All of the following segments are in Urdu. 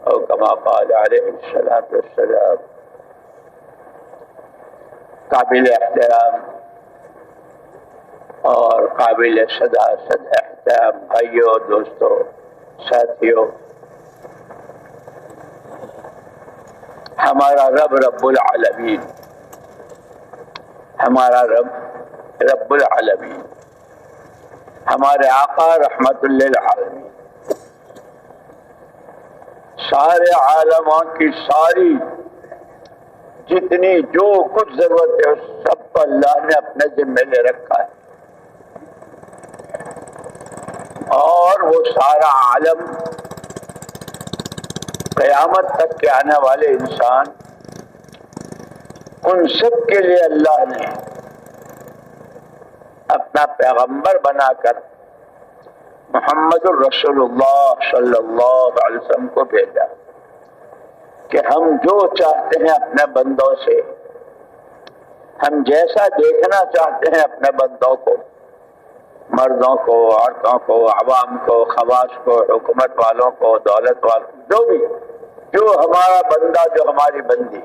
اور کما قال علیہ الصلوۃ والسلام. قابل احترام اور قابل صدا احترام بھائیوں، دوستوں، ساتھیوں، ہمارا رب رب العالمین، ہمارا رب رب العالمین، ہمارے آقا رحمت للعالمین، سارے عالموں کی ساری جتنی جو کچھ ضرورت ہے سب کو اللہ نے اپنے ذمے لے رکھا ہے. اور وہ سارا عالم قیامت تک کے آنے والے انسان، ان سب کے لیے اللہ نے اپنا پیغمبر بنا کر محمد الرسول اللہ صلی اللہ علیہ وسلم کو بھیجا کہ ہم جو چاہتے ہیں اپنے بندوں سے، ہم جیسا دیکھنا چاہتے ہیں اپنے بندوں کو، مردوں کو، عورتوں کو، عوام کو، خواص کو، حکومت والوں کو، دولت والوں، جو بھی، جو ہمارا بندہ، جو ہماری بندی،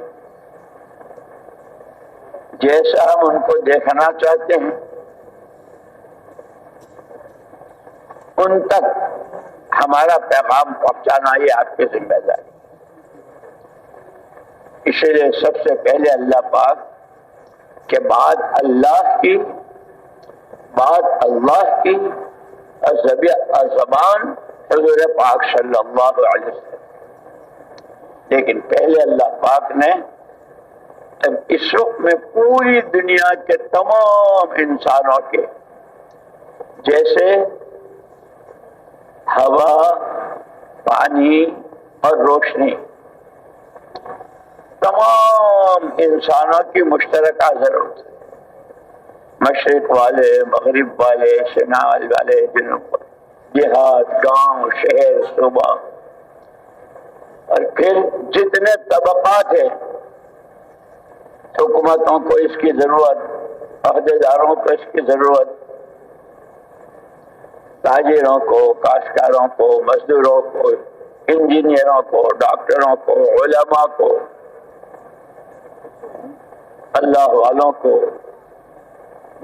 جیسا ہم ان کو دیکھنا چاہتے ہیں ان تک ہمارا پیغام پہنچانا یہ آپ کی ذمہ داری. اسی لیے سب سے پہلے اللہ پاک کے بعد اللہ کی زبان حضور پاک صلی اللہ علیہ وسلم. لیکن پہلے اللہ پاک نے اس وقت میں پوری دنیا کے تمام انسانوں کے، جیسے ہوا، پانی اور روشنی، تمام انسانوں کی مشترکہ ضرورت ہے. مشرق والے، مغرب والے، شمال والے، جنوب، دیہات، گاؤں، شہر، صوبہ، اور پھر جتنے طبقات ہیں، حکومتوں کو اس کی ضرورت، عہدیداروں کو اس کی ضرورت، تاجروں کو، کاشتکاروں کو، مزدوروں کو، انجینئروں کو، ڈاکٹروں کو، علماء کو، اللہ والوں کو،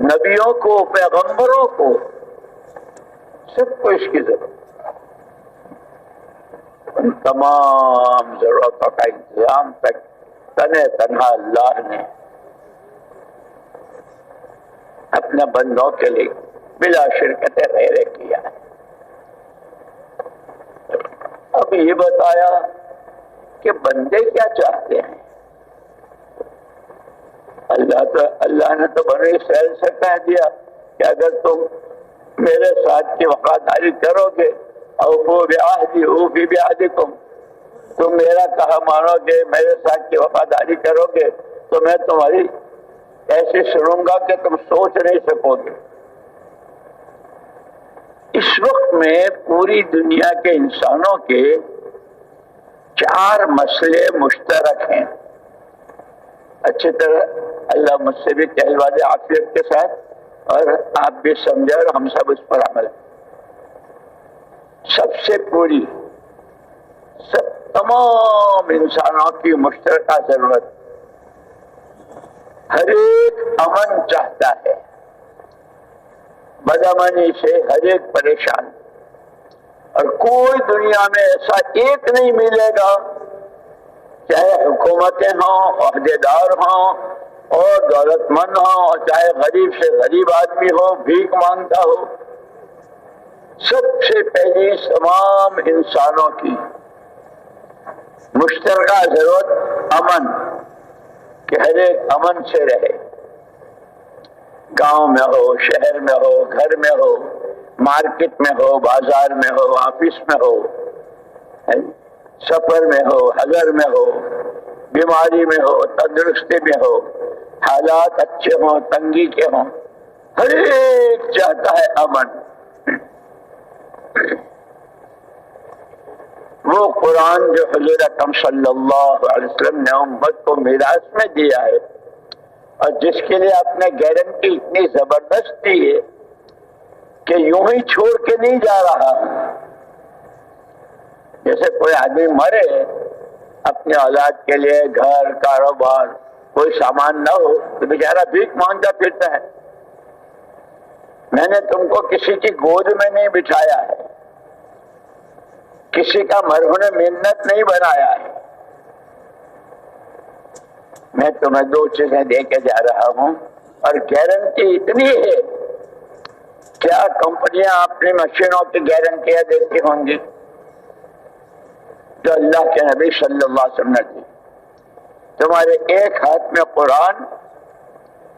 نبیوں کو، پیغمبروں کو، سب کو اس کی ضرورت. ان تمام ضرورتوں کا انتظام تک تنہا اللہ نے اپنے بندوں کے لیے بلا شرکت غیر کیا. اب یہ بتایا کہ بندے کیا چاہتے ہیں. اللہ نے تو بنی اسرائیل سے کہہ دیا کہ اگر تم میرے ساتھ کی وفاداری کرو گے، اوفوا بعہدی اوفی بعہدکم، تم میرا کہا مانو گے، میرے ساتھ کی وفاداری کرو گے تو میں تمہاری ایسے سنوں گا کہ تم سوچ نہیں سکو گے. اس وقت میں پوری دنیا کے انسانوں کے 4 مسئلے مشترک ہیں. اچھی طرح اللہ مجھ سے بھی کہلوا دے عافیت کے ساتھ، اور آپ بھی سمجھے اور ہم سب اس پر عمل. سب سے پوری، تمام انسانوں کی مشترکہ ضرورت، ہر ایک امن چاہتا ہے. بدامنی سے ہر ایک پریشان، اور کوئی دنیا میں ایسا ایک نہیں ملے گا، چاہے حکومتیں ہوں، عہدیدار ہوں اور دولت مند ہوں، اور چاہے غریب سے غریب آدمی ہو، بھیک مانگتا ہو، سب سے پہلی تمام انسانوں کی مشترکہ ضرورت امن، کہ ہر ایک امن سے رہے. گاؤں میں ہو، شہر میں ہو، گھر میں ہو، مارکیٹ میں ہو، بازار میں ہو، آفس میں ہو، سفر میں ہو، حضر میں ہو، بیماری میں ہو، تندرستی میں ہو، حالات اچھے ہوں، تنگی کے ہوں، ہر ایک چاہتا ہے امن. وہ قرآن جو حضور اکرم صلی اللہ علیہ وسلم نے امت کو میراث میں دیا ہے، اور جس کے لیے آپ نے گارنٹی اتنی زبردست دی ہے کہ یوں ہی چھوڑ کے نہیں جا رہا. جیسے کوئی آدمی مرے، اپنی اولاد کے لیے گھر، کاروبار، کوئی سامان نہ ہو تو بیچارہ بھیک مانگتا پھرتا ہے. میں نے تم کو کسی کی گود میں نہیں بٹھایا ہے، کسی کا مرہون منت نہیں بنایا ہے. میں تمہیں 2 چیزیں دے کے جا رہا ہوں، اور گارنٹی اتنی ہے. کیا کمپنیاں اپنی مشینوں کی گارنٹیاں دیتی ہوں گی؟ جو اللہ کے نبی صلی اللہ علیہ وسلم نے دی. تمہارے ایک ہاتھ میں قرآن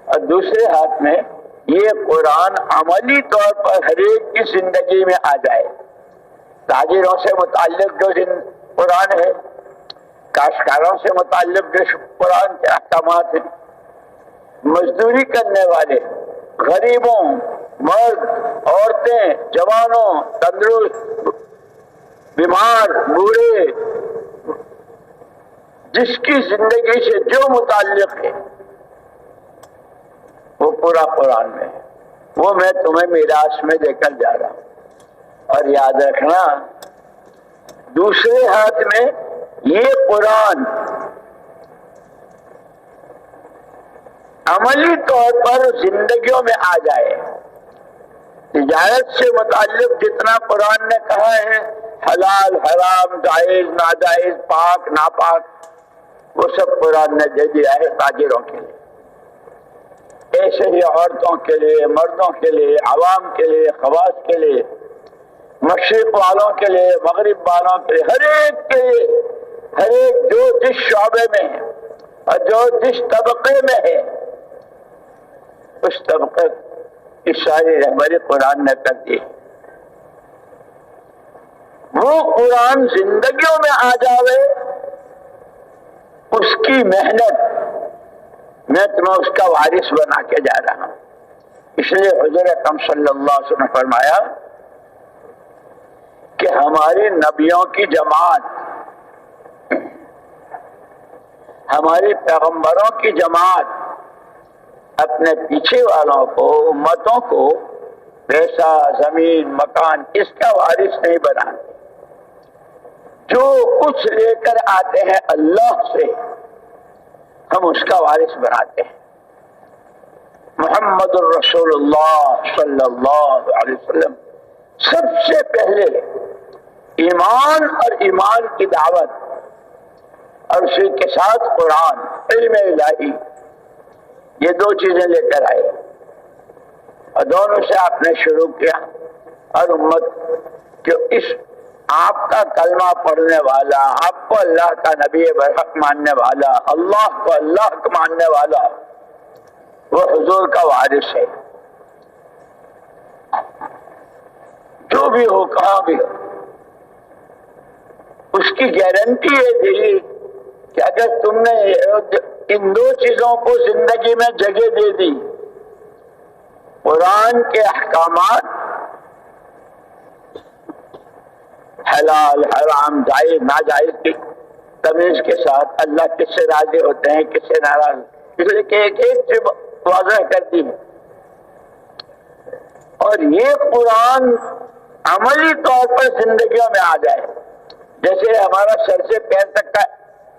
اور دوسرے ہاتھ میں یہ قرآن عملی طور پر ہر ایک کی زندگی میں آ جائے. تاجروں سے متعلق جو قرآن ہے، کاشتکاروں سے متعلق جو قرآن کے احکامات ہیں، مزدوری کرنے والے، غریبوں، مرد، عورتیں، جوانوں، تندرست، بیمار، بوڑھے، جس کی زندگی سے جو متعلق ہے وہ پورا قرآن میں ہے. وہ میں تمہیں میراث میں دے کر جا رہا ہوں. اور یاد رکھنا، دوسرے ہاتھ میں یہ قرآن عملی طور پر زندگیوں میں آ جائے. تجارت سے متعلق جتنا قرآن نے کہا ہے، حلال حرام، جائز ناجائز، پاک ناپاک، وہ سب قرآن نے دے دیا ہے تاجروں کے لیے. ایسے ہی عورتوں کے لیے، مردوں کے لیے، عوام کے لیے، خواص کے لیے، مشرق والوں کے لیے، مغرب والوں کے لیے، ہر ایک کے لیے، ہر ایک جو جس شعبے میں ہے اور جو جس طبقے میں ہے، اس طبقے کی ساری رہبری قرآن نے کر دی. وہ قرآن زندگیوں میں آ جاوے، اس کی محنت میں تمہیں اس کا وارث بنا کے جا رہا ہوں. اس لیے حضور اکرم صلی اللہ علیہ وسلم نے فرمایا کہ ہماری نبیوں کی جماعت، ہماری پیغمبروں کی جماعت اپنے پیچھے والوں کو، امتوں کو پیسہ، زمین، مکان، اس کا وارث نہیں بناتے. جو کچھ لے کر آتے ہیں اللہ سے، ہم اس کا وارث بناتے ہیں. محمد الرسول اللہ صلی اللہ علیہ وسلم سب سے پہلے ایمان اور ایمان کی دعوت، اور اسی کے ساتھ قرآن، علم الہی، یہ 2 چیزیں لے کر آئے، اور دونوں سے آپ نے شروع کیا. اور امت کہ اس آپ کا کلمہ پڑھنے والا، آپ کو اللہ کا نبی برحق ماننے والا، اللہ کو اللہ کو ماننے والا، وہ حضور کا وارث ہے. جو بھی ہو، کہاں بھی ہو، اس کی گارنٹی ہے دی کہ اگر تم نے ان 2 چیزوں کو زندگی میں جگہ دے دی، قرآن کے احکامات، حلال حرام، جائز ناجائز کی تمیز کے ساتھ، اللہ کس سے راضی ہوتے ہیں، کس سے ناراض، اس لیے کہ ایک ایک چیز واضح کرتی ہے. اور یہ قرآن عملی طور پر زندگیوں میں آ جائے. جیسے ہمارا سر سے پیر تک کا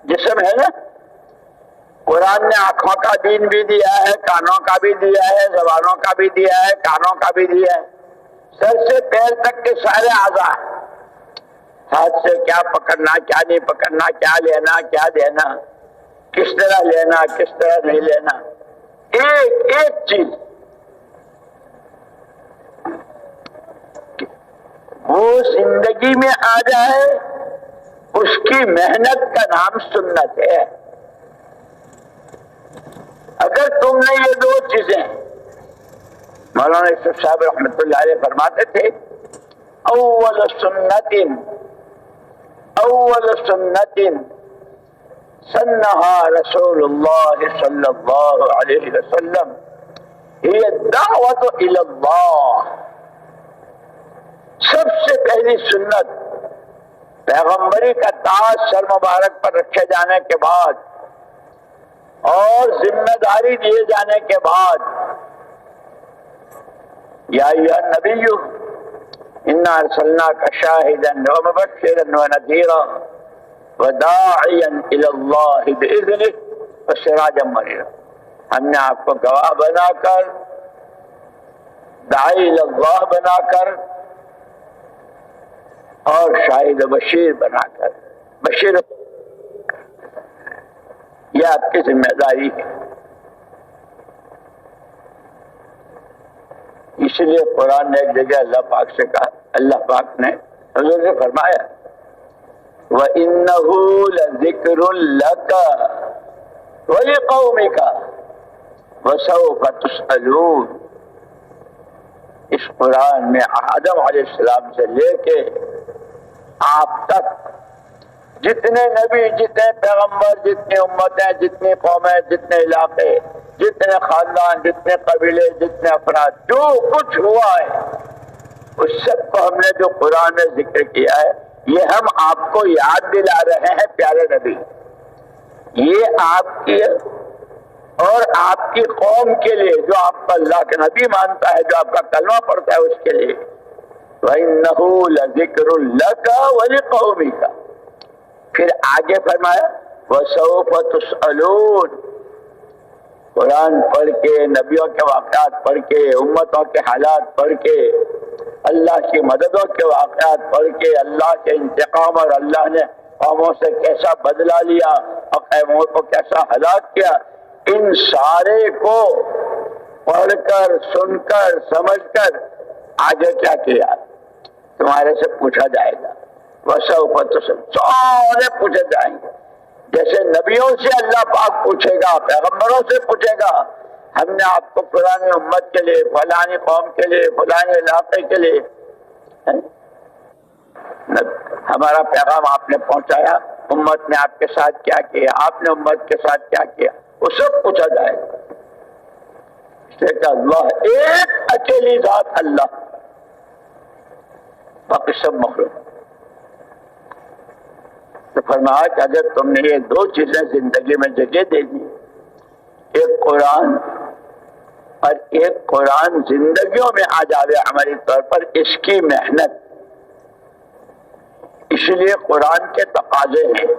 جسم ہے نا، قرآن نے آنکھوں کا دین بھی دیا ہے، کانوں کا بھی دیا ہے، زبانوں کا بھی دیا ہے، کانوں کا بھی دیا ہے. سر سے پیر تک کے سارے اعضاء، ہاتھ سے کیا پکڑنا، کیا نہیں پکڑنا، کیا لینا، کیا دینا، کس طرح لینا، کس طرح نہیں لینا، ایک ایک چیز وہ زندگی میں آ جائے، اس کی محنت کا نام سنت ہے. اگر تم نے یہ 2 چیزیں، مولانا یوسف صاحب رحمۃ اللہ علیہ فرماتے تھے، اول سنت سنہا رسول اللہ صلی اللہ علیہ وسلم ہی الدعوت الی اللہ. سب سے پہلی سنت پیغمبری کا تاج سر مبارک پر رکھے جانے کے بعد اور ذمہ داری دیے جانے کے بعد، یا ایھا النبی انا ارسلناک شاہدا ومبشرا ونذیرا وداعیا الی اللہ باذنہ وسراجا منیرا، ہم نے آپ کو گواہ بنا کر، داعی الی اللہ بنا کر اور شاہد و بشیر بنا کر، بشیر یہ آپ کی ذمہ داری ہے۔ اس لیے قرآن نے ایک جگہ اللہ پاک سے کہا، اللہ پاک نے حضور سے فرمایا وَإِنَّهُ لَذِكْرٌ لَكَ وَلِقَوْمِكَ وَسَوْفَ تُسْأَلُونَ۔ اس قرآن میں آدم علیہ السلام سے لے کے آپ تک جتنے نبی، جتنے پیغمبر، جتنی امتیں، جتنی قومیں، جتنے علاقے، جتنے خاندان، جتنے قبیلے، جتنے افراد، جو کچھ ہوا ہے اس سب کو ہم نے جو قرآن میں ذکر کیا ہے یہ ہم آپ کو یاد دلا رہے ہیں پیارے نبی۔ یہ آپ کی اور آپ کی قوم کے لیے جو آپ کو اللہ کے نبی مانتا ہے، جو آپ کا کلمہ پڑھتا ہے، اس کے لیے وَإِنَّهُ لَذِكْرٌ لَكَ وَلِقَوْمِكَ۔ پھر آگے فرمایا وَسَوْفَ تُسْأَلُونَ۔ قرآن پڑھ کے، نبیوں کے واقعات پڑھ کے، امتوں کے حالات پڑھ کے، اللہ کی مددوں کے واقعات پڑھ کے، اللہ کے انتقام اور اللہ نے قوموں سے کیسا بدلہ لیا اور قوموں کو کیسا ہلاک کیا، ان سارے کو پڑھ کر، سن کر، سمجھ کر آگے کیا کیا تمہارے سے پوچھا جائے گا۔ وَسَوْفَ تُسْأَلُونَ، سارے پوچھے جائیں گے۔ جیسے نبیوں سے اللہ پاک پوچھے گا، پیغمبروں سے پوچھے گا، ہم نے آپ کو فلانی امت کے لیے، فلانی قوم کے لیے، فلانی علاقے کے لیے ہمارا پیغام آپ نے پہنچایا، امت نے آپ کے ساتھ کیا کیا، آپ نے امت کے ساتھ کیا کیا، وہ سب پوچھا جائے گا۔ اس لیے کہ اللہ ایک اکیلی ذات اللہ، باقی سب مخلوق۔ تو فرمایا کہ اگر تم نے یہ دو چیزیں زندگی میں جگہ دے دی، ایک قرآن اور ایک قرآن زندگیوں میں آ جاوے عملی طور پر، اس کی محنت، اس لیے قرآن کے تقاضے ہیں۔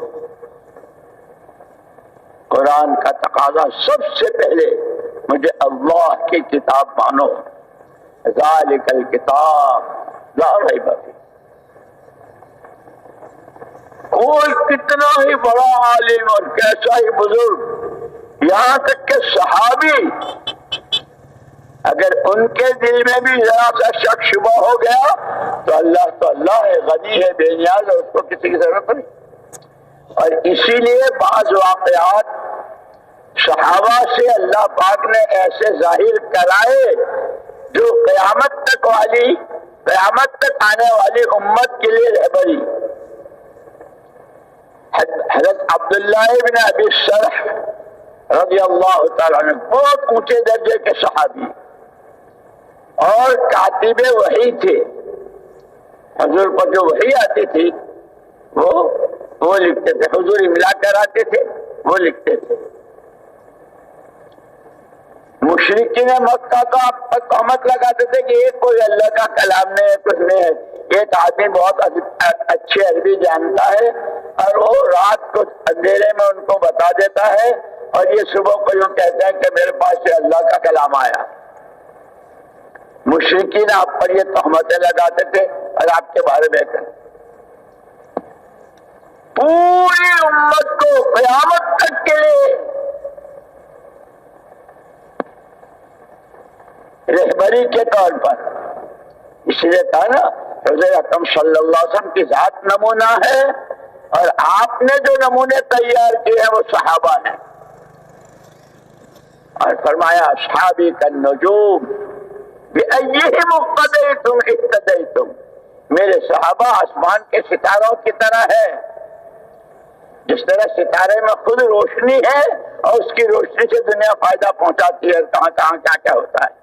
قرآن کا تقاضا سب سے پہلے مجھے اللہ کی کتاب مانو، ذالک الکتاب لا ریب فیہ۔ کوئی کتنا ہی بڑا عالم اور کیسا ہی بزرگ، یہاں تک کہ صحابی، اگر ان کے دل میں بھی ذرا سا شک شبہ ہو گیا تو اللہ ہے، غنی ہے، بے نیاز ہے، اس کو کسی کی ضرورت نہیں۔ اور اسی لیے بعض واقعات صحابہ سے اللہ پاک نے ایسے ظاہر کرائے جو قیامت تک آنے والی امت کے لیے رہبری۔ حضرت عبداللہ ابن ابی سرح رضی اللہ تعالیٰ عنہ بہت اونچے درجے کے صحابی اور کاتب وحی تھے، حضور پر جو وحی آتی تھی وہ لکھتے تھے، حضور املا کراتے تھے، وہ لکھتے تھے۔ مشرکین مکہ کا تہمت لگاتے تھے کہ یہ کوئی اللہ کا کلام نہیں ہے، کچھ نہیں ہے، ایک آدمی بہت اچھی عربی جانتا ہے اور وہ رات کو اندھیرے میں ان کو بتا دیتا ہے اور یہ صبح کو یوں کہتے ہیں کہ میرے پاس سے اللہ کا کلام آیا۔ مشرکین آپ پر یہ تہمتیں لگاتے تھے اور آپ کے بارے میں پوری امت کو قیامت تک کے لیے رہبری کے طور پر، اس لیے کہا نا حضرت اکرم صلی اللہ علیہ وسلم کی ذات نمونہ ہے اور آپ نے جو نمونے تیار کیے ہیں وہ صحابہ ہیں۔ اور فرمایا اصحابی کالنجوم بأیہم اقتدیتم اہتدیتم، میرے صحابہ آسمان کے ستاروں کی طرح ہے، جس طرح ستارے میں خود روشنی ہے اور اس کی روشنی سے دنیا فائدہ پہنچاتی ہے، کہاں کہاں کیا کیا ہوتا ہے۔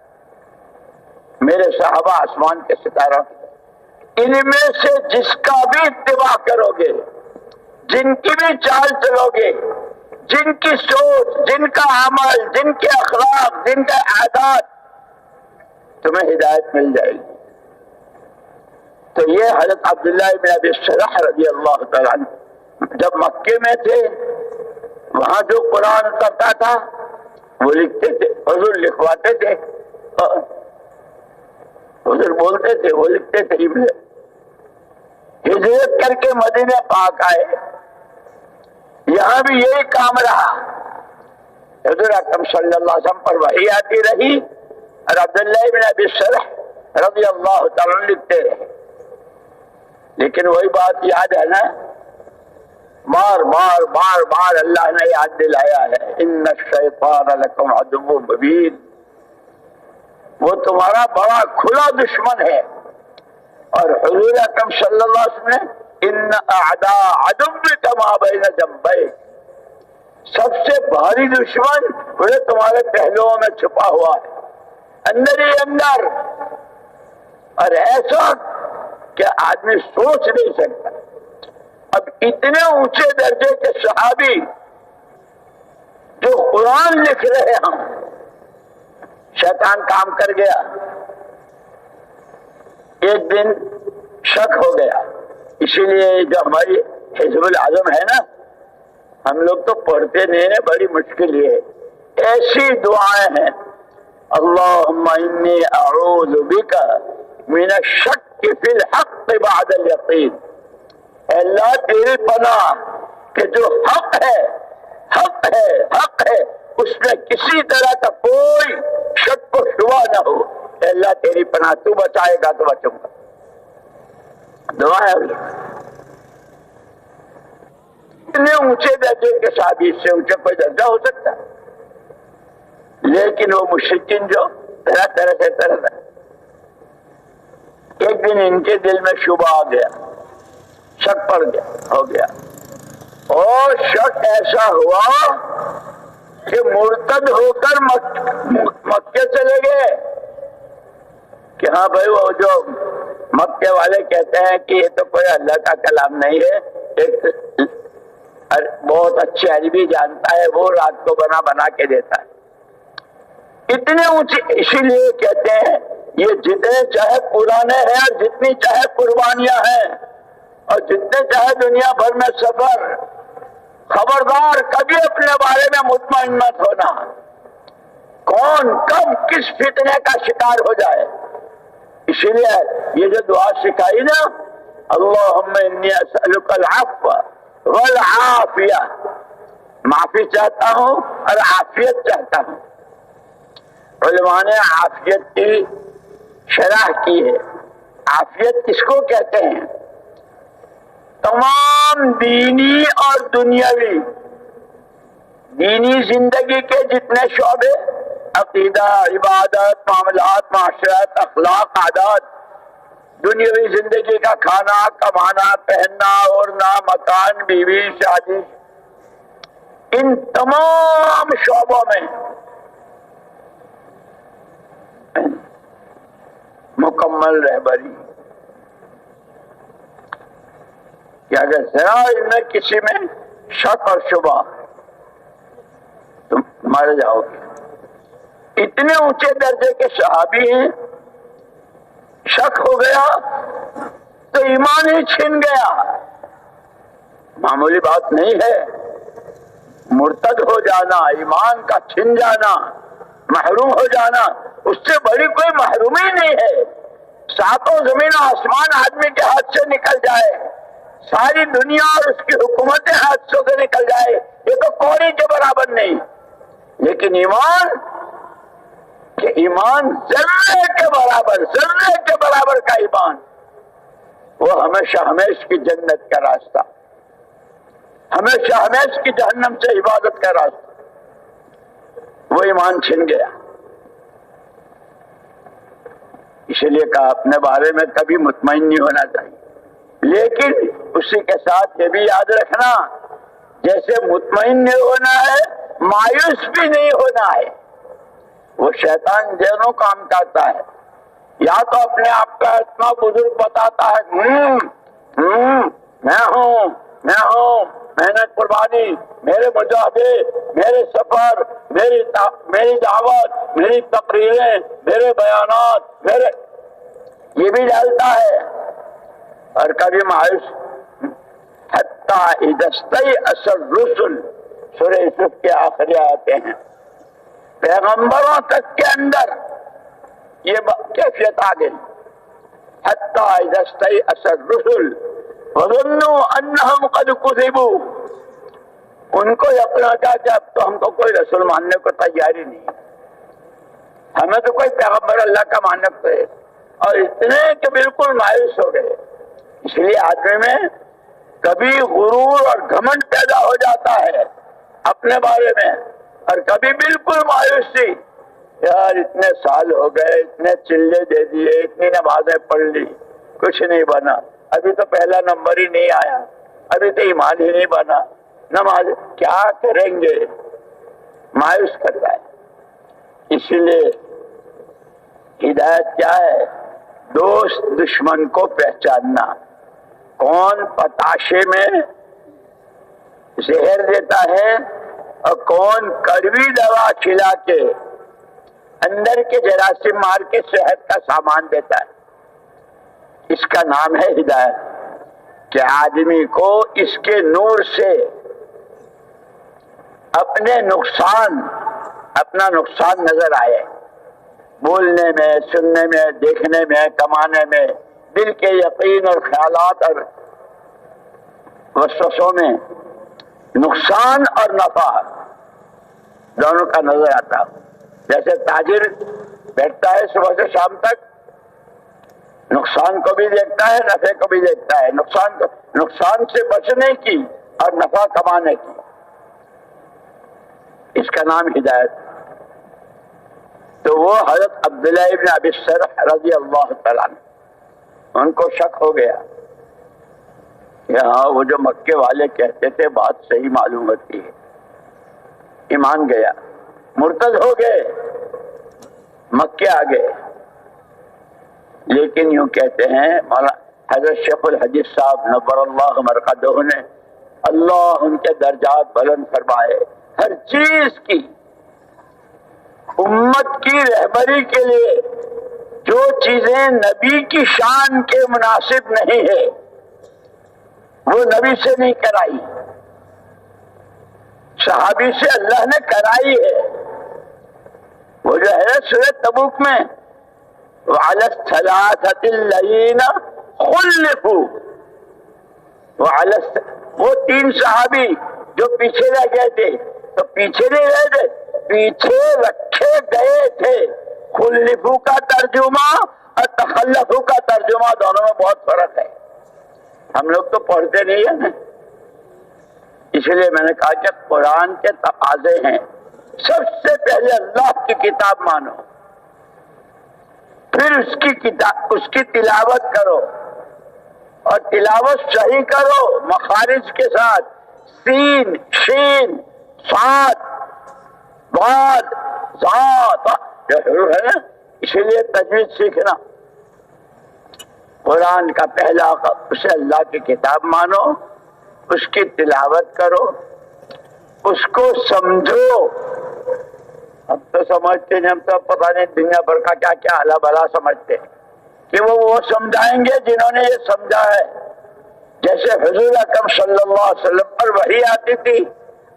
میرے صحابہ آسمان کے ستاروں کی طرح، ان میں سے جس کا بھی اتباع کرو گے، جن کی بھی چال چلو گے، جن کی سوچ، جن کا عمل، جن کے اخلاق، جن کے عادات، تمہیں ہدایت مل جائے گی۔ تو یہ حضرت عبداللہ ابن ابی سرح رضی اللہ تعالیٰ عنہ جب مکے میں تھے وہاں جو قرآن اترتا تھا وہ لکھتے تھے، حضور لکھواتے تھے، حضور بولتے تھے، وہ لکھتے تھے۔ ہجرت کر کے مدینہ پاک آئے، یہاں بھی یہی کام رہا، حضور اکرم صلی اللہ علیہ وسلم پر وحی آتی رہی اور عبداللہ ابن ابی سرح رضی اللہ تعالیٰ عنہ لکھتے رہے۔ لیکن وہی بات یاد ہے نا، بار بار بار بار اللہ نے یاد دلایا ہے، ان الشیطان لکم عدو مبین، وہ تمہارا بڑا کھلا دشمن ہے۔ اور حضور اکرم صلی اللہ علیہ وسلم نے ان اعداء عدوک ما بین جنبیک، سب سے بھاری دشمن وہ تمہارے پہلوؤں میں چھپا ہوا ہے، اندر ہی اندر، اور ایسا کہ آدمی سوچ نہیں سکتا۔ اب اتنے اونچے درجے کے صحابی جو قرآن لکھ رہے ہیں، شیطان کام کر گیا، ایک دن شک ہو گیا۔ اسی لیے جو ہماری حزب العظم ہے نا، ہم لوگ تو پڑھتے نہیں ہیں، بڑی مشکل یہ ایسی دعائیں ہیں، اللہم انی اعوذ بک من الشک فی الحق بعد الیقین، اے اللہ تیری پناہ کہ جو حق ہے حق ہے حق ہے، اس میں کسی طرح کا کوئی شک و شبہ نہ ہو، اے اللہ تیری پناہ، تو بچائے گا تو بچوں گا۔ دعا ہے اتنے اونچے درجے کے صحابی سے اونچا کوئی درجہ ہو سکتا، لیکن وہ مشرکین جو طرح طرح سے طرح طرح، ایک دن ان کے دل میں شبہ آ گیا، شک پڑ گیا، ہو گیا، اور شک ایسا ہوا کہ مرتد ہو کر مکے چلے گئے کہ ہاں بھائی وہ جو مکے والے کہتے ہیں کہ یہ تو کوئی اللہ کا کلام نہیں ہے، ایک بہت اچھی عربی جانتا ہے، وہ رات کو بنا بنا کے دیتا ہے۔ اتنے اونچے، اسی لیے کہتے ہیں یہ جتنے چاہے پرانے ہیں اور جتنی چاہے قربانیاں ہیں اور جتنے چاہے دنیا بھر میں سفر، خبردار کبھی اپنے بارے میں مطمئن مت ہونا، کون کب کس فتنے کا شکار ہو جائے۔ اسی لیے یہ جو دعا سکھائی نا، اللہم انی اسألک العفو والعافیہ، معافی چاہتا ہوں اور عافیت چاہتا ہوں۔ علماء نے عافیت کی شرح کی ہے۔ عافیت کس کو کہتے ہیں؟ تمام دینی اور دنیاوی، دینی زندگی کے جتنے شعبے، عقیدہ، عبادت، معاملات، معاشرت، اخلاق، عادات، دنیاوی زندگی کا کھانا، کمانا، پہننا، اوڑھنا، مکان، بیوی، شادی، ان تمام شعبوں میں مکمل رہبری، کہ اگر ذرا ان میں کسی میں شک اور شبہ تم مار جاؤ گے۔ اتنے اونچے درجے کے صحابی ہیں، شک ہو گیا تو ایمان ہی چھن گیا، معمولی بات نہیں ہے۔ مرتد ہو جانا، ایمان کا چھن جانا، محروم ہو جانا، اس سے بڑی کوئی محرومی نہیں ہے۔ ساتوں زمین و آسمان آدمی کے ہاتھ سے نکل جائے، ساری دنیا اور اس کی حکومتیں ہاتھوں سے نکل جائے، یہ تو کوڑی کے برابر نہیں۔ لیکن ایمان، کہ ایمان ذرے کے برابر کا ایمان، وہ ہمیشہ ہمیش کی جنت کا راستہ، ہمیشہ ہمیش کی جہنم سے عبادت کا راستہ، وہ ایمان چھن گیا۔ اسی لیے کہا اپنے بارے میں کبھی مطمئن نہیں ہونا چاہیے، لیکن اسی کے ساتھ یہ بھی یاد رکھنا، جیسے مطمئن نہیں ہونا ہے مایوس بھی نہیں ہونا ہے۔ وہ شیطان دونوں کام کرتا ہے، یا تو اپنے آپ کا اتنا بزرگ بتاتا ہے، میں ہوں، محنت قربانی، میرے مجاہدے، میرے سفر، میری دعوت، میری تقریریں، میرے بیانات، یہ بھی ڈالتا ہے، اور کبھی مایوس. حتیٰ اذا استیأس الرسل، سورہ یوسف کے آخری آتے ہیں. پیغمبروں تک کے اندر یہ کیفیت آ گئی. حتیٰ اذا استیأس الرسل وظنوا انہم قد کذبوا، ان کو یقین ہو گیا کہ اب تو ہم کو کوئی رسول ماننے کو تیاری نہیں، ہمیں تو کوئی پیغمبر اللہ کا ماننے کو ہے، اور اتنے کہ بالکل مایوس ہو گئے. اس لیے آدمی میں کبھی غرور اور گھمنڈ پیدا ہو جاتا ہے اپنے بارے میں، اور کبھی بالکل مایوسی. یار اتنے سال ہو گئے، اتنے چلے دے دیے، اتنی نمازیں پڑھ لی، کچھ نہیں بنا، ابھی تو پہلا نمبر ہی نہیں آیا، ابھی تو ایمان ہی نہیں بنا، نماز کیا کریں گے، مایوس کرتا ہے. اس لیے ہدایت کیا ہے؟ دوست دشمن کو پہچاننا. کون پتاشے میں زہر دیتا ہے اور کون کڑوی دوا کھلا کے اندر کے جراثیم مار کے صحت کا سامان دیتا ہے. اس کا نام ہے ہدایت، کہ آدمی کو اس کے نور سے اپنا نقصان نظر آئے، بولنے میں، سننے میں، دیکھنے میں، کمانے میں، دل کے یقین اور خیالات اور وسوسوں میں نقصان اور نفع دونوں کا نظر آتا. جیسے تاجر بیٹھتا ہے صبح سے شام تک، نقصان کو بھی دیکھتا ہے، نفع کو بھی دیکھتا ہے، نقصان سے بچنے کی اور نفع کمانے کی. اس کا نام ہدایت. تو وہ حضرت عبداللہ ابن ابی سرح رضی اللہ تعالیٰ عنہ، ان کو شک ہو گیا کہ ہاں وہ جو مکے والے کہتے تھے بات صحیح معلوم ہوتی ہے. ایمان گیا، مرتد ہو گئے، مکے آ گئے. لیکن یوں کہتے ہیں مولانا حضرت شیخ الحدیث صاحب نور اللہ مرقدہ نے، اللہ ان کے درجات بلند فرمائے، ہر چیز کی امت کی رہبری کے لیے جو چیزیں نبی کی شان کے مناسب نہیں ہے وہ نبی سے نہیں کرائی، صحابی سے اللہ نے کرائی ہے. وہ جو ہے سورہ تبوک میں وعلى الثلاثة الذين خلفوا، وہ 3 صحابی جو پیچھے رہ گئے تھے، تو پیچھے نہیں رہ گئے، پیچھے رکھے گئے تھے. خلفو کا ترجمہ اور تخلفو کا ترجمہ دونوں میں بہت فرق ہے. ہم لوگ تو پڑھتے نہیں ہیں نا، اس لیے میں نے کہا کہ قرآن کے تقاضے ہیں. سب سے پہلے اللہ کی کتاب مانو، پھر اس کی تلاوت کرو، اور تلاوت صحیح کرو مخارج کے ساتھ، سین، شین، صاد، ضاد، ذات جو حروف ہے نا، اسی لیے تجوید سیکھنا. قرآن کا پہلا اسے اللہ کی کتاب مانو، اس کی تلاوت کرو، اس کو سمجھو. اب تو سمجھتے نہیں، ہم تو پتہ نہیں دنیا بھر کا کیا کیا اعلیٰ بلا سمجھتے ہیں کہ وہ سمجھائیں گے جنہوں نے یہ سمجھا ہے. جیسے حضور اکرم صلی اللہ علیہ وسلم پر وحی آتی تھی،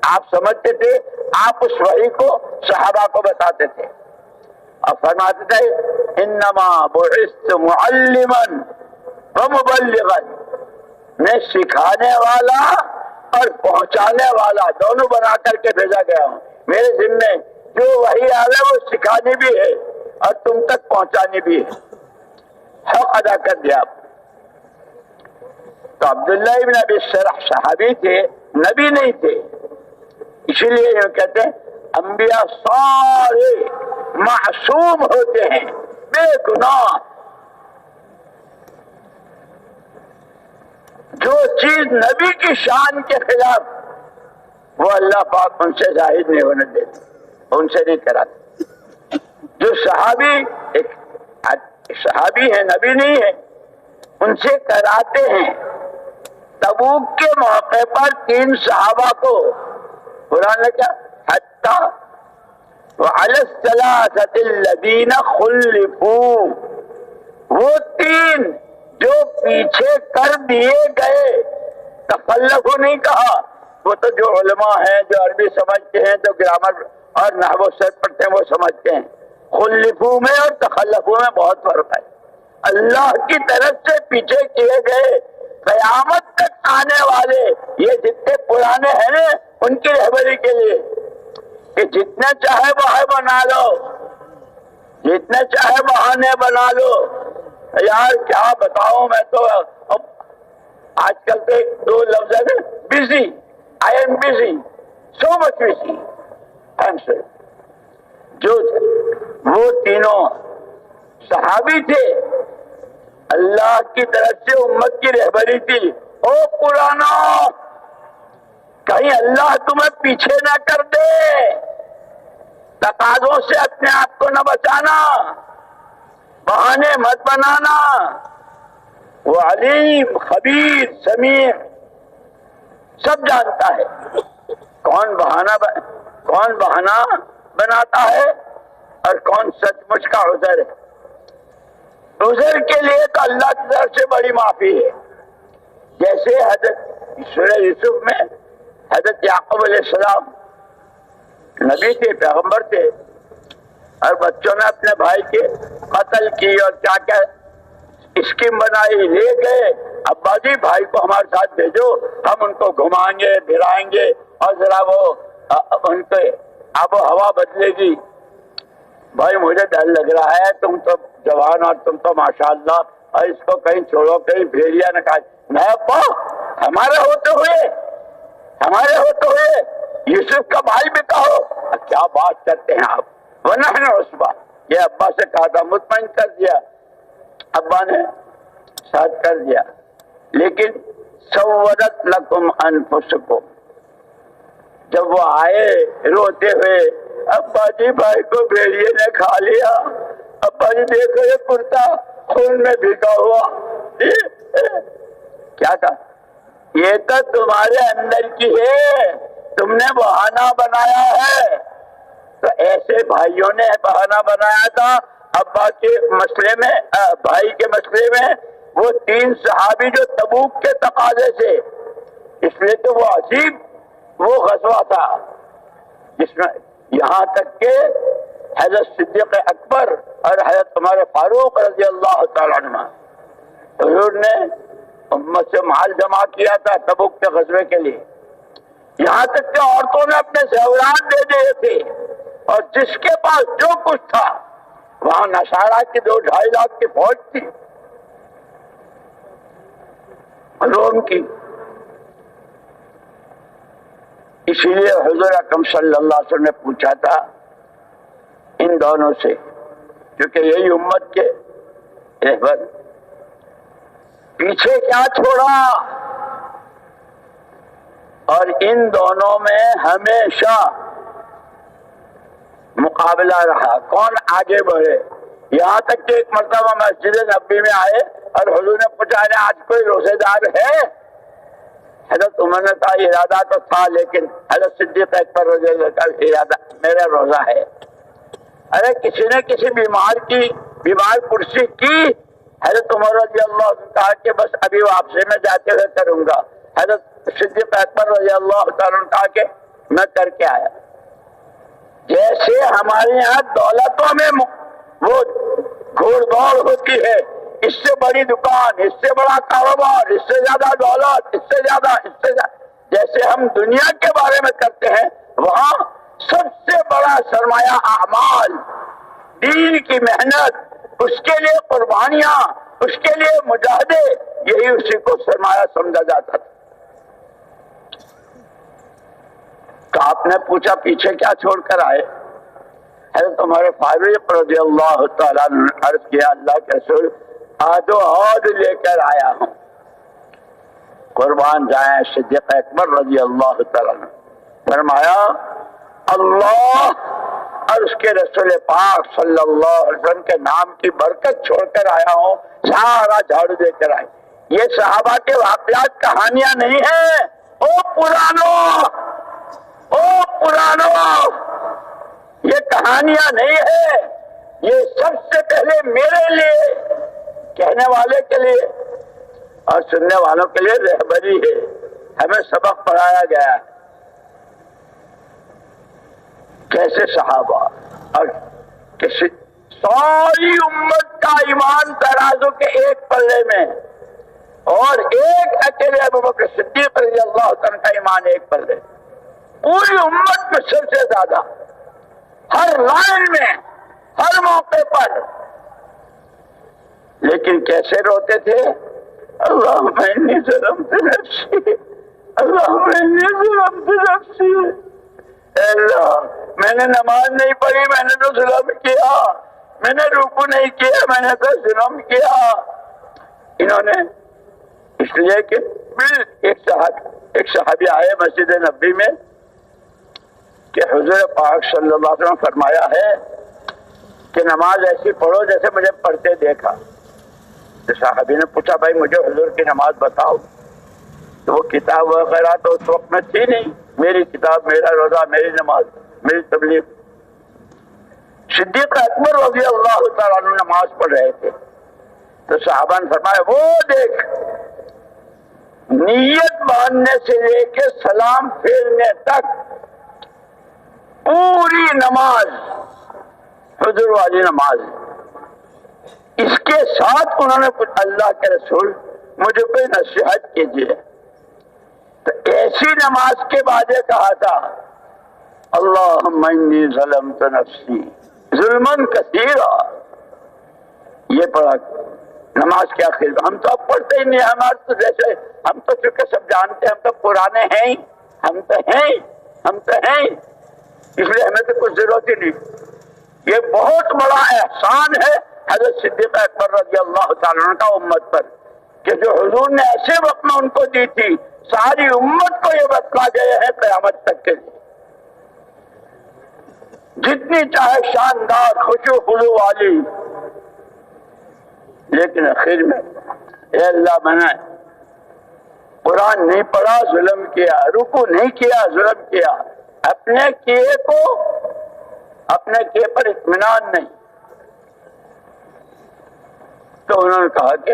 آپ سمجھتے تھے، آپ اس وحی کو صحابہ کو بتاتے تھے اور فرماتے تھے انما بعثت معلما ومبلغا، میں سکھانے والا اور پہنچانے والا دونوں بنا کر کے بھیجا گیا ہوں. میرے ذمے جو وحی آ رہا ہے وہ سکھانی بھی ہے اور تم تک پہنچانی بھی ہے. حق ادا کر دیا. تو عبداللہ ابن ابی سرح صحابی تھے، نبی نہیں تھے. اسی لیے یہ کہتے ہیں انبیاء سارے معصوم ہوتے ہیں، بے گناہ. جو چیز نبی کی شان کے خلاف وہ اللہ پاک ان سے ظاہر نہیں ہونے دیتے، ان سے نہیں کراتے. جو صحابی ہیں، نبی نہیں ہے، ان سے کراتے ہیں. تبوک کے موقع پر 3 صحابہ کو قرآن نے کیا حتی وعلی الثلاثة الذین خلفوا، وہ 3 جو پیچھے کر دیے گئے، تخلف نہیں کہا، وہ تو جو علماء ہیں جو عربی سمجھتے ہیں جو گرامر اور نحو صرف پڑھتے ہیں وہ سمجھتے ہیں، خلفو میں اور تخلفو میں بہت فرق ہے۔ اللہ کی طرف سے پیچھے کیے گئے قیامت تک آنے والے یہ جتنے پرانے ہیں نا ان کی رہبری کے لیے کہ جتنے چاہے وہ بنا لو، جتنے چاہے بہانے بنا لو۔ یار کیا بتاؤں، میں تو آج کل کے دو لفظ ہیں، busy, I am busy, so much busy, I am so. جو وہ تینوں صحابی تھے، اللہ کی طرف سے امت کی رہبری تھی۔ او پرانا، کہیں اللہ تمہیں پیچھے نہ کر دے، تقاضوں سے اپنے آپ کو نہ بچانا، بہانے مت بنانا۔ وہ علیم، خبیر، سمیع، سب جانتا ہے کون بہانہ بناتا ہے اور کون سچ مچ کا عذر ہے۔ عذر کے لیے تو اللہ کی طرف سے بڑی معافی ہے، جیسے حضرت سورہ یوسف میں حضرت یعقوب علیہ السلام نبی تھے، پیغمبر تھے، اور بچوں نے اپنے بھائی کے قتل کی اور کیا کیا اسکیم بنائی، لے گئے، ابا جی بھائی کو ہمارے ساتھ بھیجو، ہم ان کو گھمائیں گے پھرائیں گے اور ذرا وہ ان کے آب و ہوا بدلے گی۔ بھائی مجھے ڈر لگ رہا ہے، تم تو جوان اور تم تو ماشاءاللہ، اور اس کو کہیں چھوڑو، کہیں بھیڑیا نہ کھائے۔ نہیں ابا، ہمارے ہوتے ہوئے یوسف کا بھائی بھی کہو۔ کیا بات کرتے ہیں آپ، ونحن عصبہ، یہ ابا سے کہا تھا، مطمئن کر دیا، ابا نے ساتھ کر دیا۔ لیکن سولت لکم انفسکم، جب وہ آئے روتے ہوئے، ابا جی بھائی کو بھیڑیے نے کھا لیا، ابا جی دیکھو یہ کرتا خون میں بھیگا ہوا، کیا کہا؟ یہ تو تمہارے اندر کی ہے، تم نے بہانہ بنایا ہے۔ تو ایسے بھائیوں نے بہانہ بنایا تھا ابا کے مسئلے میں، بھائی کے مسئلے میں، وہ 3 صحابی جو تبوک کے تقاضے سے، اس لیے تو وہ عجیب وہ غزوہ تھا جس میں یہاں تک کہ حضرت صدیق اکبر اور حضرت عمر فاروق رضی اللہ تعالیٰ عنہ، حضور نے امت سے مال جمع کیا تھا تبوک کے غزوے کے لیے، یہاں تک کہ عورتوں نے اپنے زیورات دے دیے تھے، اور جس کے پاس جو کچھ تھا، وہاں نصارہ کی 2-2.5 لاکھ کی فوج تھی روم کی۔ اسی لیے حضور اکرم صلی اللہ علیہ وسلم نے پوچھا تھا ان دونوں سے، کیونکہ یہی امت کے رہبر، پیچھے کیا چھوڑا؟ اور ان دونوں میں ہمیشہ مقابلہ رہا، کون آگے بڑھے۔ یہاں تک کہ ایک مرتبہ مسجد نبوی میں آئے اور حضور نے پوچھا آج کوئی روزے دار ہے؟ حضرت عمر نے کہا ارادہ تو تھا، لیکن حضرت صدیق اکبر رضی اللہ کا ارادہ میرا روزہ ہے۔ ارے کسی نے کسی بیمار پرسی کی، حضرت عمر رضی اللہ عنہ کہا کہ بس ابھی واپسی میں جاتے ہوئے کروں گا۔ حضرت صدیق اکبر رضی اللہ تعالیٰ عنہ کہا کہ میں کر کے آیا۔ جیسے ہمارے یہاں دولتوں میں وہ گھوڑ دوڑ ہوتی ہے، اس سے بڑی دکان، اس سے بڑا کاروبار، اس سے زیادہ دولت، اس سے زیادہ، جیسے ہم دنیا کے بارے میں کرتے ہیں، وہاں سب سے بڑا سرمایہ اعمال، دین کی محنت، اس کے لیے قربانیاں، اس کے لیے مجاہدے، یہی اسی کو سرمایہ سمجھا جاتا تھا۔ تو آپ نے پوچھا پیچھے کیا چھوڑ کر آئے؟ حضرت عمر فاروق رضی اللہ تعالیٰ نے عرض کیا اللہ کے رسول آدھو عہد لے کر آیا ہوں۔ قربان جائیں صدیق اکبر رضی اللہ تعالیٰ نے فرمایا اللہ اور اس کے رسول پاک صلی اللہ علیہ وسلم کے نام کی برکت چھوڑ کر آیا ہوں، سارا جھاڑو دے کر آئے۔ یہ صحابہ کے واقعات کہانیاں نہیں ہیں، پرانو یہ کہانیاں نہیں ہے، یہ سب سے پہلے میرے لیے، کہنے والے کے لیے اور سننے والوں کے لیے رہبری ہے، ہمیں سبق پڑھایا گیا ہے کیسے صحابہ اور کسی ساری امت کا ایمان ترازو کے ایک پلے میں، اور ایک اکیلے ابوبکر صدیق رضی اللہ عنہ کا ایمان ایک پلے، پوری امت میں سب سے زیادہ، ہر لائن میں، ہر موقع پر۔ لیکن کیسے روتے تھے؟ اللہم انی ظلمت نفسی، اللہم انی ظلمت نفسی، اے اللہ میں نے نماز نہیں پڑھی، میں نے تو ظلم کیا، میں نے رکوع نہیں کیا، میں نے تو ظلم کیا۔ انہوں نے اس لیے کہ ایک صحابی آئے مسجد نبوی میں کہ حضور پاک صلی اللہ علیہ وسلم فرمایا ہے کہ نماز ایسی پڑھو جیسے مجھے پڑھتے دیکھا۔ تو صحابی نے پوچھا بھائی مجھے حضور کی نماز بتاؤ، تو وہ کتاب وغیرہ تو اس وقت میں تھی نہیں، میری کتاب، میرا روزہ، میری نماز، میری تبلیغ۔ صدیق اکبر رضی اللہ تعالیٰ عنہ نماز پڑھ رہے تھے، تو صحابہ نے فرمایا وہ دیکھ، نیت باندھنے سے لے کے سلام پھیرنے تک پوری نماز حضور والی نماز۔ اس کے ساتھ انہوں نے کچھ اللہ کے رسول مجھے کوئی نصیحت کیجیے، تو ایسی نماز کے بعد یہ کہا تھا اللہم انی ظلمت نفسی ظلمن کثیرا۔ یہ پڑھا نماز کے آخر میں۔ ہم تو اب پڑھتے ہی نہیں، ہمارے تو جیسے ہم تو چونکہ سب جانتے ہیں، ہم تو پرانے ہیں، ہم تو ہیں، اس لیے ہمیں تو کچھ ضرورت ہی نہیں۔ یہ بہت بڑا احسان ہے حضرت صدیق اکبر رضی اللہ تعالیٰ عنہ کا امت پر، کہ جو حضور نے ایسے وقت میں ان کو دی تھی، ساری امت کو یہ بتلا گئے ہیں قیامت تک کے لیے۔ جتنی چاہے شاندار خشوع خضوع والی، لیکن آخر میں اے اللہ میں نے قرآن نہیں پڑھا، ظلم کیا، رکوع نہیں کیا، ظلم کیا، اپنے کیے پر اطمینان نہیں۔ تو انہوں نے کہا کہ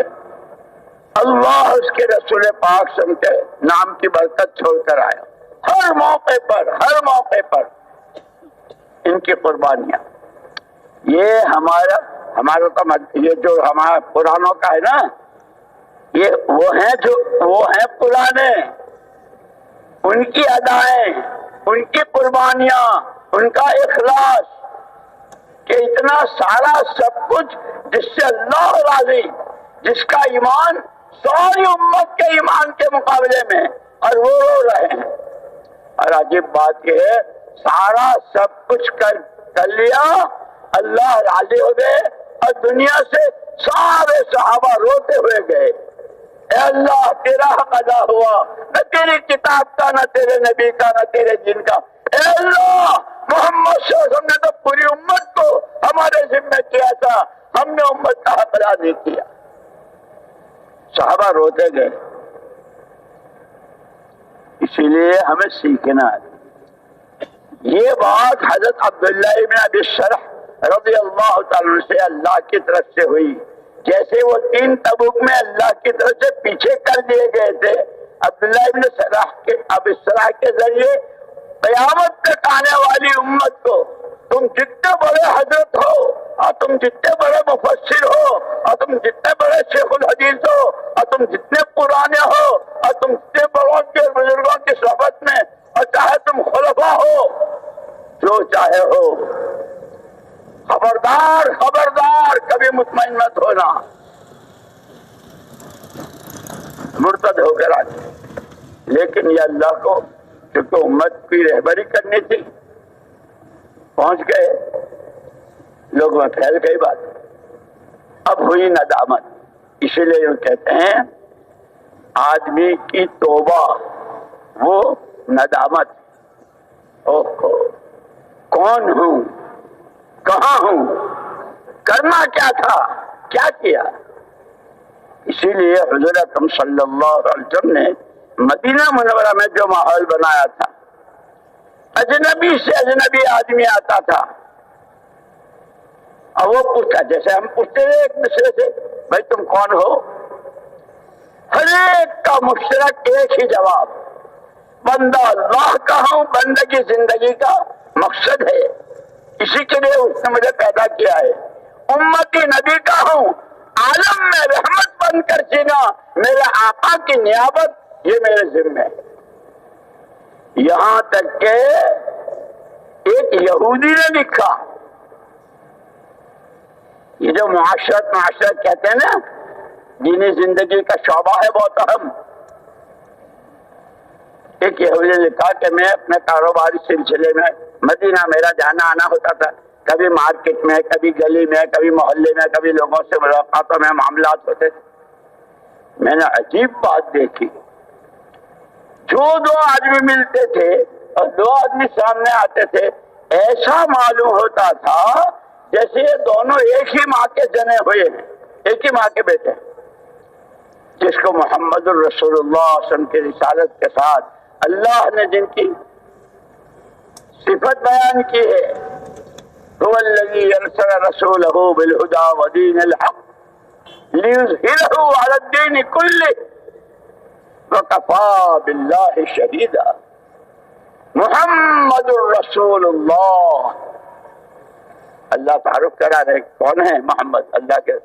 اللہ اس کے رسول پاک سن کے نام کی برکت چھوڑ کر آیا۔ ہر موقع پر ان کی قربانیاں، یہ ہمارا یہ جو ہمارا پرانوں کا ہے نا، یہ وہ ہیں پرانے، ان کی ادائیں، ان کی قربانیاں، ان کا اخلاص، کہ اتنا سارا سب کچھ جس سے اللہ راضی، جس کا ایمان ساری امت کے ایمان کے مقابلے میں، اور وہ رو رہے ہیں۔ اور عجیب بات یہ ہے، سارا سب کچھ کر لیا، اللہ راضی ہو گئے، اور دنیا سے سارے صحابہ روتے ہوئے گئے۔ اے اللہ تیرا حق ادا ہوا، نہ تیری کتاب کا، نہ تیرے نبی کا، نہ تیرے دین کا۔ اے اللہ محمد صلی اللہ علیہ وسلم نے تو پوری امت کو ہمارے ذمہ کیا تھا، ہم نے امت کا حق ادا نہیں کیا۔ صحابہ روتے گئے۔ اسی لیے ہمیں سیکھنا ہے۔ یہ بات حضرت عبداللہ ابن ابی شرح رضی اللہ تعالیٰ سے اللہ کی طرف سے ہوئی، جیسے وہ 3 تبوک میں اللہ کی طرف سے پیچھے کر دیے گئے تھے۔ عبداللہ ابن ابی شرح کے ذریعے قیامت تک آنے والی امت کو، تم جتنے بڑے حضرت ہو، اور تم جتنے بڑے مفسر ہو، اور تم جتنے بڑے شیخ الحدیث ہو، اور تم جتنے پرانے ہو، اور تم جتنے بڑوں کے بزرگوں کی صحبت میں، اور چاہے تم خلفاء ہو، جو چاہے ہو، خبردار کبھی مطمئن مت ہونا، مرتد ہو کر آتے۔ لیکن یہ اللہ کو کیونکہ امت کی رہبری کرنی تھی، پہنچ گئے، لوگوں میں پھیل گئی بات۔ اب ہوئی ندامت، اسی لیے یہ کہتے ہیں آدمی کی توبہ وہ ندامت، اوہ کون ہوں، کہاں ہوں، کرنا کیا تھا، کیا کیا۔ اسی لیے حضور اکرم صلی اللہ علیہ وسلم نے مدینہ منورہ میں جو ماحول بنایا تھا، اجنبی سے اجنبی آدمی آتا تھا اور وہ پوچھتا، جیسے ہم پوچھتے ہیں ایک دوسرے سے بھائی تم کون ہو، ہر ایک کا مشترک ایک ہی جواب، بندہ اللہ کا ہوں، بندگی زندگی کا مقصد ہے، اسی کے لیے اس نے مجھے پیدا کیا ہے۔ امتی نبی کا ہوں، عالم میں رحمت بن کر جینا میرے آقا کی نیابت، یہ میرے ذمہ ہے۔ یہاں تک کہ ایک یہودی نے لکھا، یہ جو معاشرت کہتے ہیں نا، دینی زندگی کا شعبہ ہے بہت اہم۔ ایک یہودی نے لکھا کہ میں اپنے کاروباری سلسلے میں مدینہ میرا جانا آنا ہوتا تھا، کبھی مارکیٹ میں، کبھی گلی میں، کبھی محلے میں، کبھی لوگوں سے ملاقاتوں میں معاملات ہوتے تھے۔ میں نے عجیب بات دیکھی، جو دو آدمی ملتے تھے اور دو آدمی سامنے آتے تھے، ایسا معلوم ہوتا تھا جیسے یہ دونوں ایک ہی ماں کے جنے ہوئے ہیں، ایک ہی ماں کے بیٹے ہیں۔ جس کو محمد الرسول اللہ صلی اللہ علیہ وسلم کی رسالت کے ساتھ اللہ نے جن کی صفت بیان کی ہے، هو الذی ارسل رسولہ بالہدی ودین الحق لیظہرہ علی الدین کلہ وکفی باللہ شہیدا۔ محمد الرسول اللہ، اللہ تعارف کرا رہے کون ہے محمد، اللہ کے۔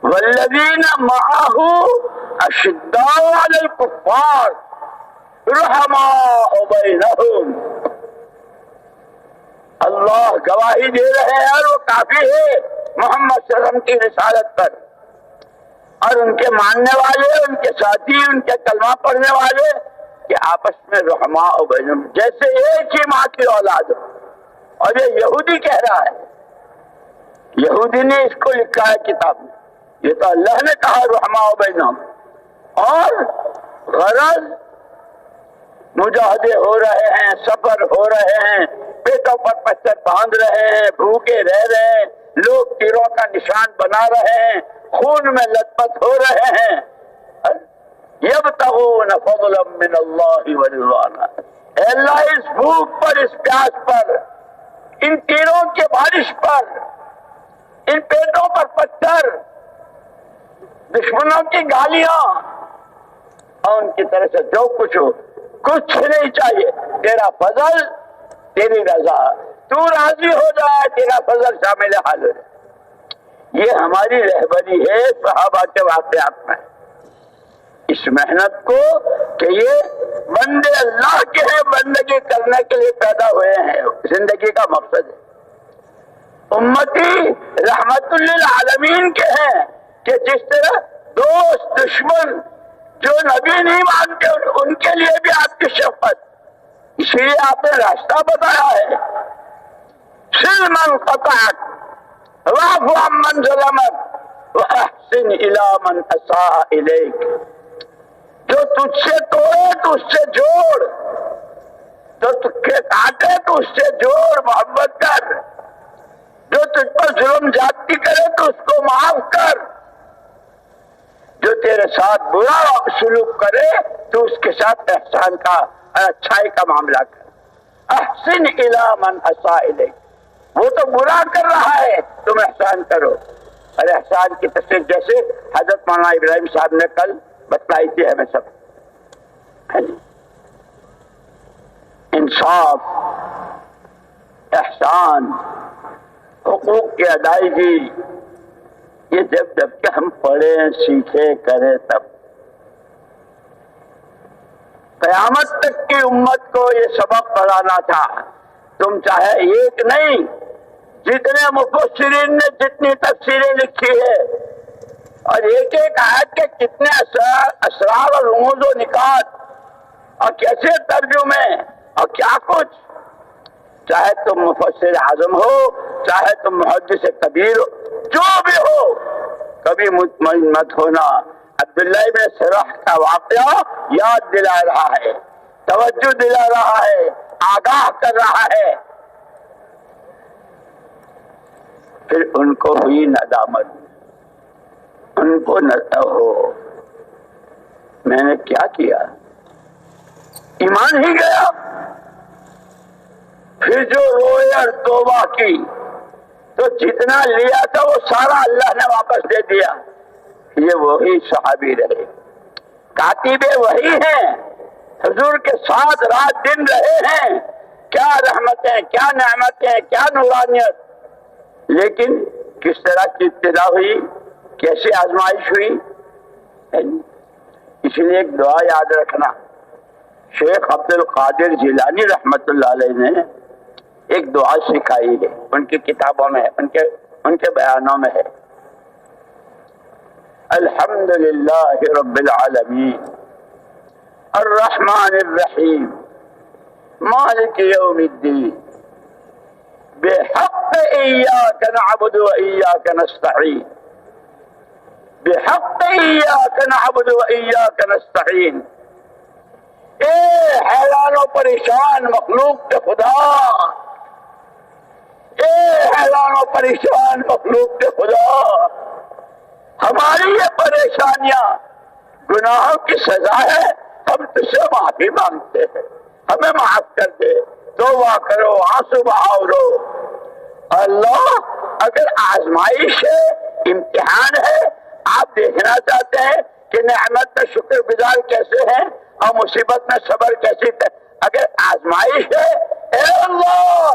والذین معہ اشداء علی الکفار رحماء بینہم۔ اللہ گواہی دے رہے ہیں اور وہ کافی ہے محمد صلی اللہ علیہ وسلم کی رسالت پر، اور ان کے ماننے والے، ان کے ساتھی، ان کے کلمہ پڑھنے والے کہ آپس میں رحماء بینہم، جیسے ایک ہی ماں کی اولاد ہو۔ اور یہ یہودی کہہ رہا ہے، یہودی نے اس کو لکھا ہے کتاب میں، یہ تو اللہ نے کہا رحماء بینہم۔ اور غرض مجاہدے ہو رہے ہیں، سفر ہو رہے ہیں، پیٹوں پر پتھر باندھ رہے ہیں، بھوکے رہ رہے ہیں، لوگ تیروں کا نشان بنا رہے ہیں، خون میں لت پت ہو رہے ہیں، یبتغون فضلا من اللہ ورضوانا۔ اے اللہ، اس بھوک پر، اس پیاس پر، ان تیروں کے بارش پر، ان پیٹوں پر پتھر، دشمنوں کی گالیاں، اور ان کی طرف سے جو کچھ ہو، کچھ نہیں چاہیے، تیرا فضل، تیری رضا، تو راضی ہو جائے، تیرا فضل شامل حال ہو جائے۔ یہ ہماری رہبری ہے صحابہ کے واقعات میں، اس محنت کو کہ یہ بندے اللہ کے ہیں، بندگی کرنے کے لیے پیدا ہوئے ہیں، زندگی کا مقصد ہے۔ امتی رحمت للعالمین کے ہیں کہ جس طرح دوست دشمن جو نبی نہیں مانتے ان کے لیے بھی آپ کی شفقت، اس لیے آپ نے راستہ بتایا ہے، صل من قطعک واعف عمن ظلمک واحسن الی من اساء الیک۔ جو تجھ سے توڑے تو اس سے جوڑ، جو تجھ کے کاٹے تو اس سے جوڑ، محبت کر، جو تجھ پر ظلم زیادتی کرے تو اس کو معاف کر، جو تیرے ساتھ برا سلوک کرے تو اس کے ساتھ احسان کا، اچھائی کا معاملہ کر۔ احسن الی من اساء الیک، وہ تو برا کر رہا ہے، تم احسان کرو۔ اور احسان کی تصدیق جیسے حضرت مولانا ابراہیم صاحب نے کل بتلائی تھی ہمیں سب، انصاف، احسان، حقوق کی ادائیگی، یہ جب کہ ہم پڑھیں، سیکھیں، کریں، تب قیامت تک کی امت کو یہ سبق پڑھانا تھا۔ تم چاہے ایک نہیں، جتنے مفسرین نے جتنی تفسیریں لکھی ہے، اور ایک ایک آیت کے کتنے اسرار اور رموز و نکات اور کیسے ترجمے اور کیا کچھ، چاہے تم مفسر اعظم ہو، چاہے تم محدث کبیر ہو، جو بھی ہو، کبھی مطمئن مت ہونا۔ عبداللہ ابن سرح کا واقعہ یاد دلا رہا ہے، توجہ دلا رہا ہے، آگاہ کر رہا ہے۔ پھر ان کو ہوئی ندامت، ان کو ہو میں نے کیا کیا، ایمان ہی گیا۔ پھر جو روئے اور توبہ کی تو جتنا لیا تھا وہ سارا اللہ نے واپس دے دیا۔ یہ وہی صحابی رہے، کاتبے وہی ہیں، حضور کے ساتھ رات دن رہے ہیں، کیا رحمتیں، کیا نعمتیں، کیا نورانیت، لیکن کس طرح کی ابتدا ہوئی، کیسے آزمائش ہوئی۔ اس لیے ایک دعا یاد رکھنا، شیخ عبد القادر جیلانی رحمت اللہ علیہ نے ایک دعا سکھائی ہے، ان کی کتابوں میں ہے، ان کے بیانوں میں ہے، الحمد للہ رب العالمین الرحمن الرحیم مالک یوم الدین بحق ایاک نعبد و ایاک نستعین، بحق ایاک نعبد و ایاک نستعین۔ اے حیران و پریشان مخلوق کے خدا، اے حیران و پریشان مخلوق کے خدا، ہماری یہ پریشانیاں گناہوں کی سزا ہے، ہم تجھ سے معافی مانگتے ہیں، ہمیں معاف کر دے، توبہ کرو، آنسو بہاؤ رو۔ اللہ اگر آزمائش ہے، امتحان ہے، آپ دیکھنا چاہتے ہیں کہ نعمت میں شکر گزار کیسے ہیں اور مصیبت میں صبر کیسی، اگر آزمائش ہے، اے اللہ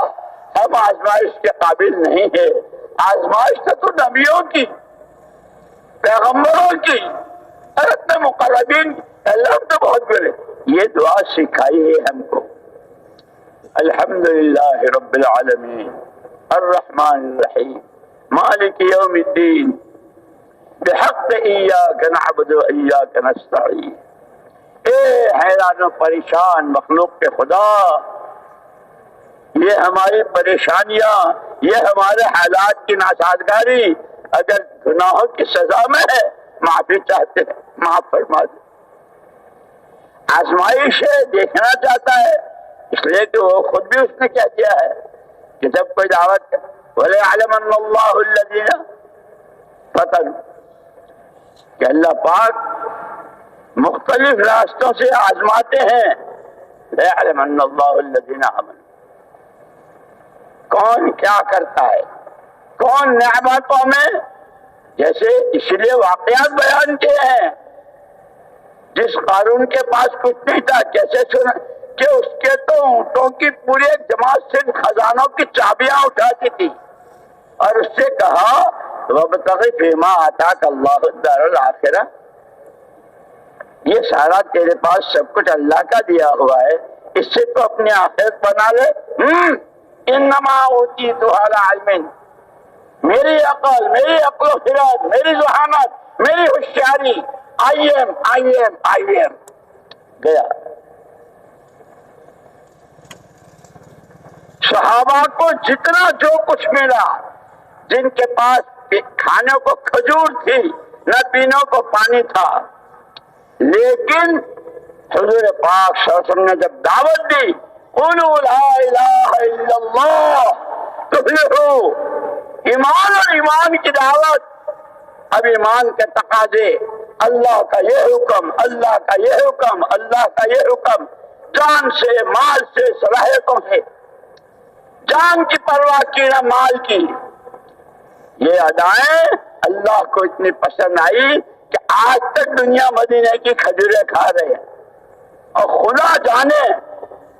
ہم آزمائش کے قابل نہیں ہے، آزمائش تو نبیوں کی، پیغمبروں کی، حضرت مقربین، اللہ تو بہت بڑے، یہ دعا سکھائی ہے ہم کو، الحمدللہ رب العالمین الرحمن الرحیم مالک یوم الدین بحق ایاک نعبد و ایاک نستعین۔ اے حیران و پریشان مخلوق کے خدا، یہ ہماری پریشانیاں، یہ ہمارے حالات کی ناسازگاری اگر گناہوں کی سزا میں ہے، معافی چاہتے ہیں، معاف فرما دے۔ آزمائش ہے، دیکھنا چاہتا ہے، اس لیے کہ وہ خود بھی اس نے کیا کیا ہے کہ جب کوئی دعوت وَلَيَعْلَمَنَّ اللَّهُ الَّذِينَ فَتَنُوا، کہ اللہ پاک مختلف راستوں سے آزماتے ہیں، لَيَعْلَمَنَّ اللَّهُ الَّذِينَ آمَنُوا، کون کیا کرتا ہے، کون نعمتوں میں، جیسے اس لیے واقعات بیان کیے ہیں، جس قارون کے پاس کچھ نہیں تھا، کیسے سنا کہ اس کے تو اونٹوں کی پوری ایک جماعت سے خزانوں کی چابیاں اٹھاتی تھی، اور اس سے کہا وَابْتَغِ فِيمَا آتَاكَ اللَّهُ الدَّارَ الْآخِرَةَ، یہ سارا تیرے پاس سب کچھ اللہ کا دیا ہوا ہے، اس سے تو اپنی آخرت بنا لے۔ انما اوتیتہ علی علم، میری عقل و خرد، میری ذہانت، میری ہوشیاری، آئی ایم گیا۔ صحابہ کو جتنا جو کچھ ملا، جن کے پاس کھانے کو کھجور تھی، نہ پینے کو پانی تھا، لیکن حضور پاک صلی اللہ علیہ وسلم نے جب دعوت دی، قولوا لا الہ الا اللہ تفلحوا، ایمان اور ایمان کی دعوت، اب ایمان کے تقاضے، اللہ کا یہ حکم، اللہ کا یہ حکم، اللہ کا یہ حکم، جان سے، مال سے، صلاحیتوں سے، جان کی پرواہ کی نہ مال کی، یہ ادائیں اللہ کو اتنی پسند آئی کہ آج تک دنیا مدینے کی کھجوریں کھا رہے ہیں، اور خدا جانے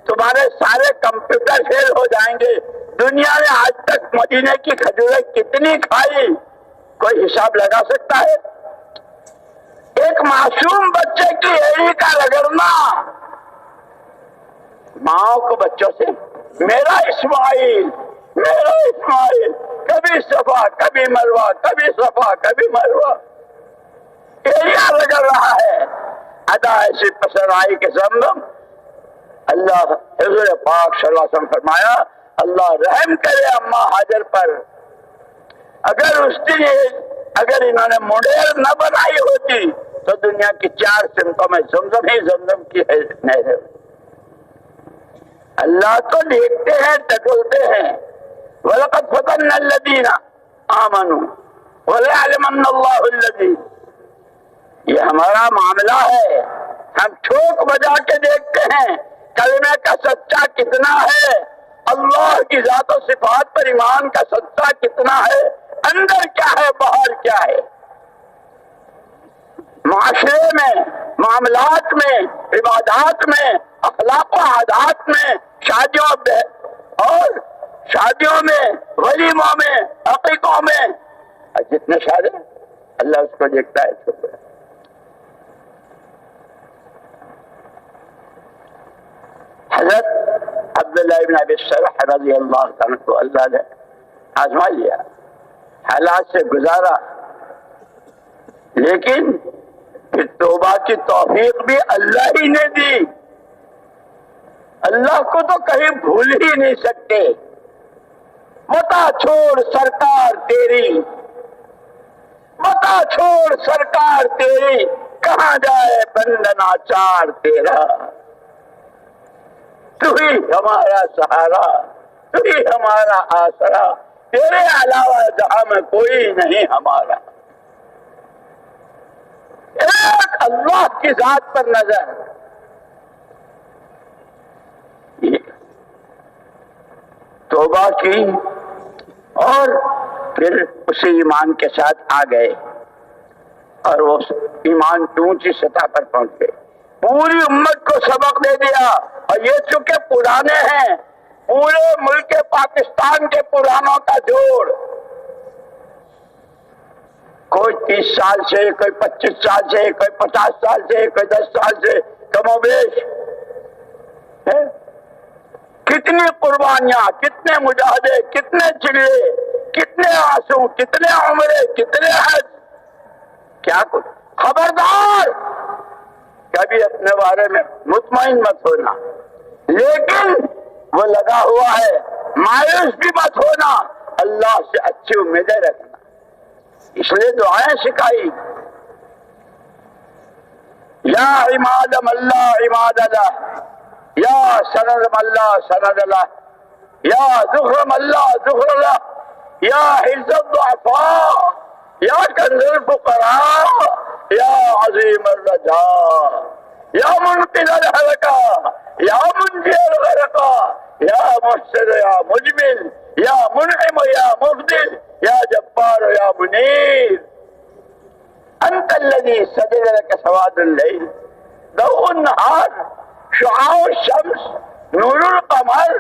تمہارے سارے کمپیوٹر فیل ہو جائیں گے، دنیا نے آج تک مدینے کی کھجوریں کتنی کھائی، کوئی حساب لگا سکتا ہے؟ ایک معصوم بچے کی ایڑی کا رگڑنا، ماں کو بچوں سے میرا اسماعیل، کبھی صفا کبھی مروہ، کبھی صفا کبھی مروہ، ایڑیاں رگڑ رہا ہے، ادا ایسی پسند آئی کہ زمزم، اللہ حضور پاک صلی اللہ علیہ وسلم فرمایا، اللہ رحم کرے اماں حاجر پر، اگر اس دن اگر انہوں نے مڈیر نہ بنائی ہوتی تو دنیا کی 4 سمتوں میں زمزم ہی زمزم کی نہر ہے۔ اللہ تو دیکھتے ہیں، ٹٹولتے ہیں، وَلَقَدْ فَتَنَّا الَّذِينَ آمَنُوا وَلَيَعْلَمَنَّ اللَّهُ الَّذِينَ، یہ ہمارا معاملہ ہے، ہم ٹھوک بجا کے دیکھتے ہیں کلمے کا سچا کتنا ہے، اللہ کی ذات و صفات پر ایمان کا سچا کتنا ہے، اندر کیا ہے باہر کیا ہے۔ معاشرے میں، معاملات میں، عبادات میں، اخلاق و عادات میں، شادیوں میں، ولیموں میں، عقیقوں میں، جتنے شادی اللہ اس کو دیکھتا ہے. حضرت عبداللہ ابن ابی سرح رضی اللہ عنہ کو اللہ نے آزما لیا، حالات سے گزارا، لیکن پھر توبہ کی توفیق بھی اللہ ہی نے دی. اللہ کو تو کہیں بھول ہی نہیں سکتے. متا چھوڑ سرکار تیری، متا چھوڑ سرکار تیری، کہاں جائے بندنا چار تیرا. تو ہی ہمارا سہارا، تو ہی ہمارا آسرا، تیرے علاوہ جہاں میں کوئی نہیں ہمارا. ایک اللہ کی ذات پر نظر. توبہ کی اور پھر اسی ایمان کے ساتھ آ گئے اور وہ ایمان کی اونچی سطح پر پہنچ گئے. پوری امت کو سبق دے دیا. اور یہ چونکہ پرانے ہیں، پورے ملک پاکستان کے پرانوں کا جوڑ، کوئی 30 سال سے، کوئی 25 سال سے، کوئی 50 سال سے، کوئی 10 سال سے، کم و بیش کتنی قربانیاں، کتنے مجاہدے، کتنے چلے، کتنے آنسو، کتنے عمرے، کتنے حج. کیا کچھ. خبردار کبھی اپنے بارے میں مطمئن مت ہونا، لیکن وہ لگا ہوا ہے. مایوس بھی مت ہونا، اللہ سے اچھی امیدیں رکھنا. اس لیے دعائیں سکھائی. یا عماد اللہ عماد اللہ، یا سند اللہ سند اللہ، یا ذخر اللہ ذخر اللہ، یا حفظ الضعفاء، یا کنز الفقراء، یا عظیم الرجاء، یا منقذ الحلقہ، یا منجی الغرقہ، یا محسن یا مجمل، یا منعم یا مفضل، یا جبار یا منیر. انت الذي سجد لك سواد الليل، ضوء النهار، شعاع الشمس، نور القمر،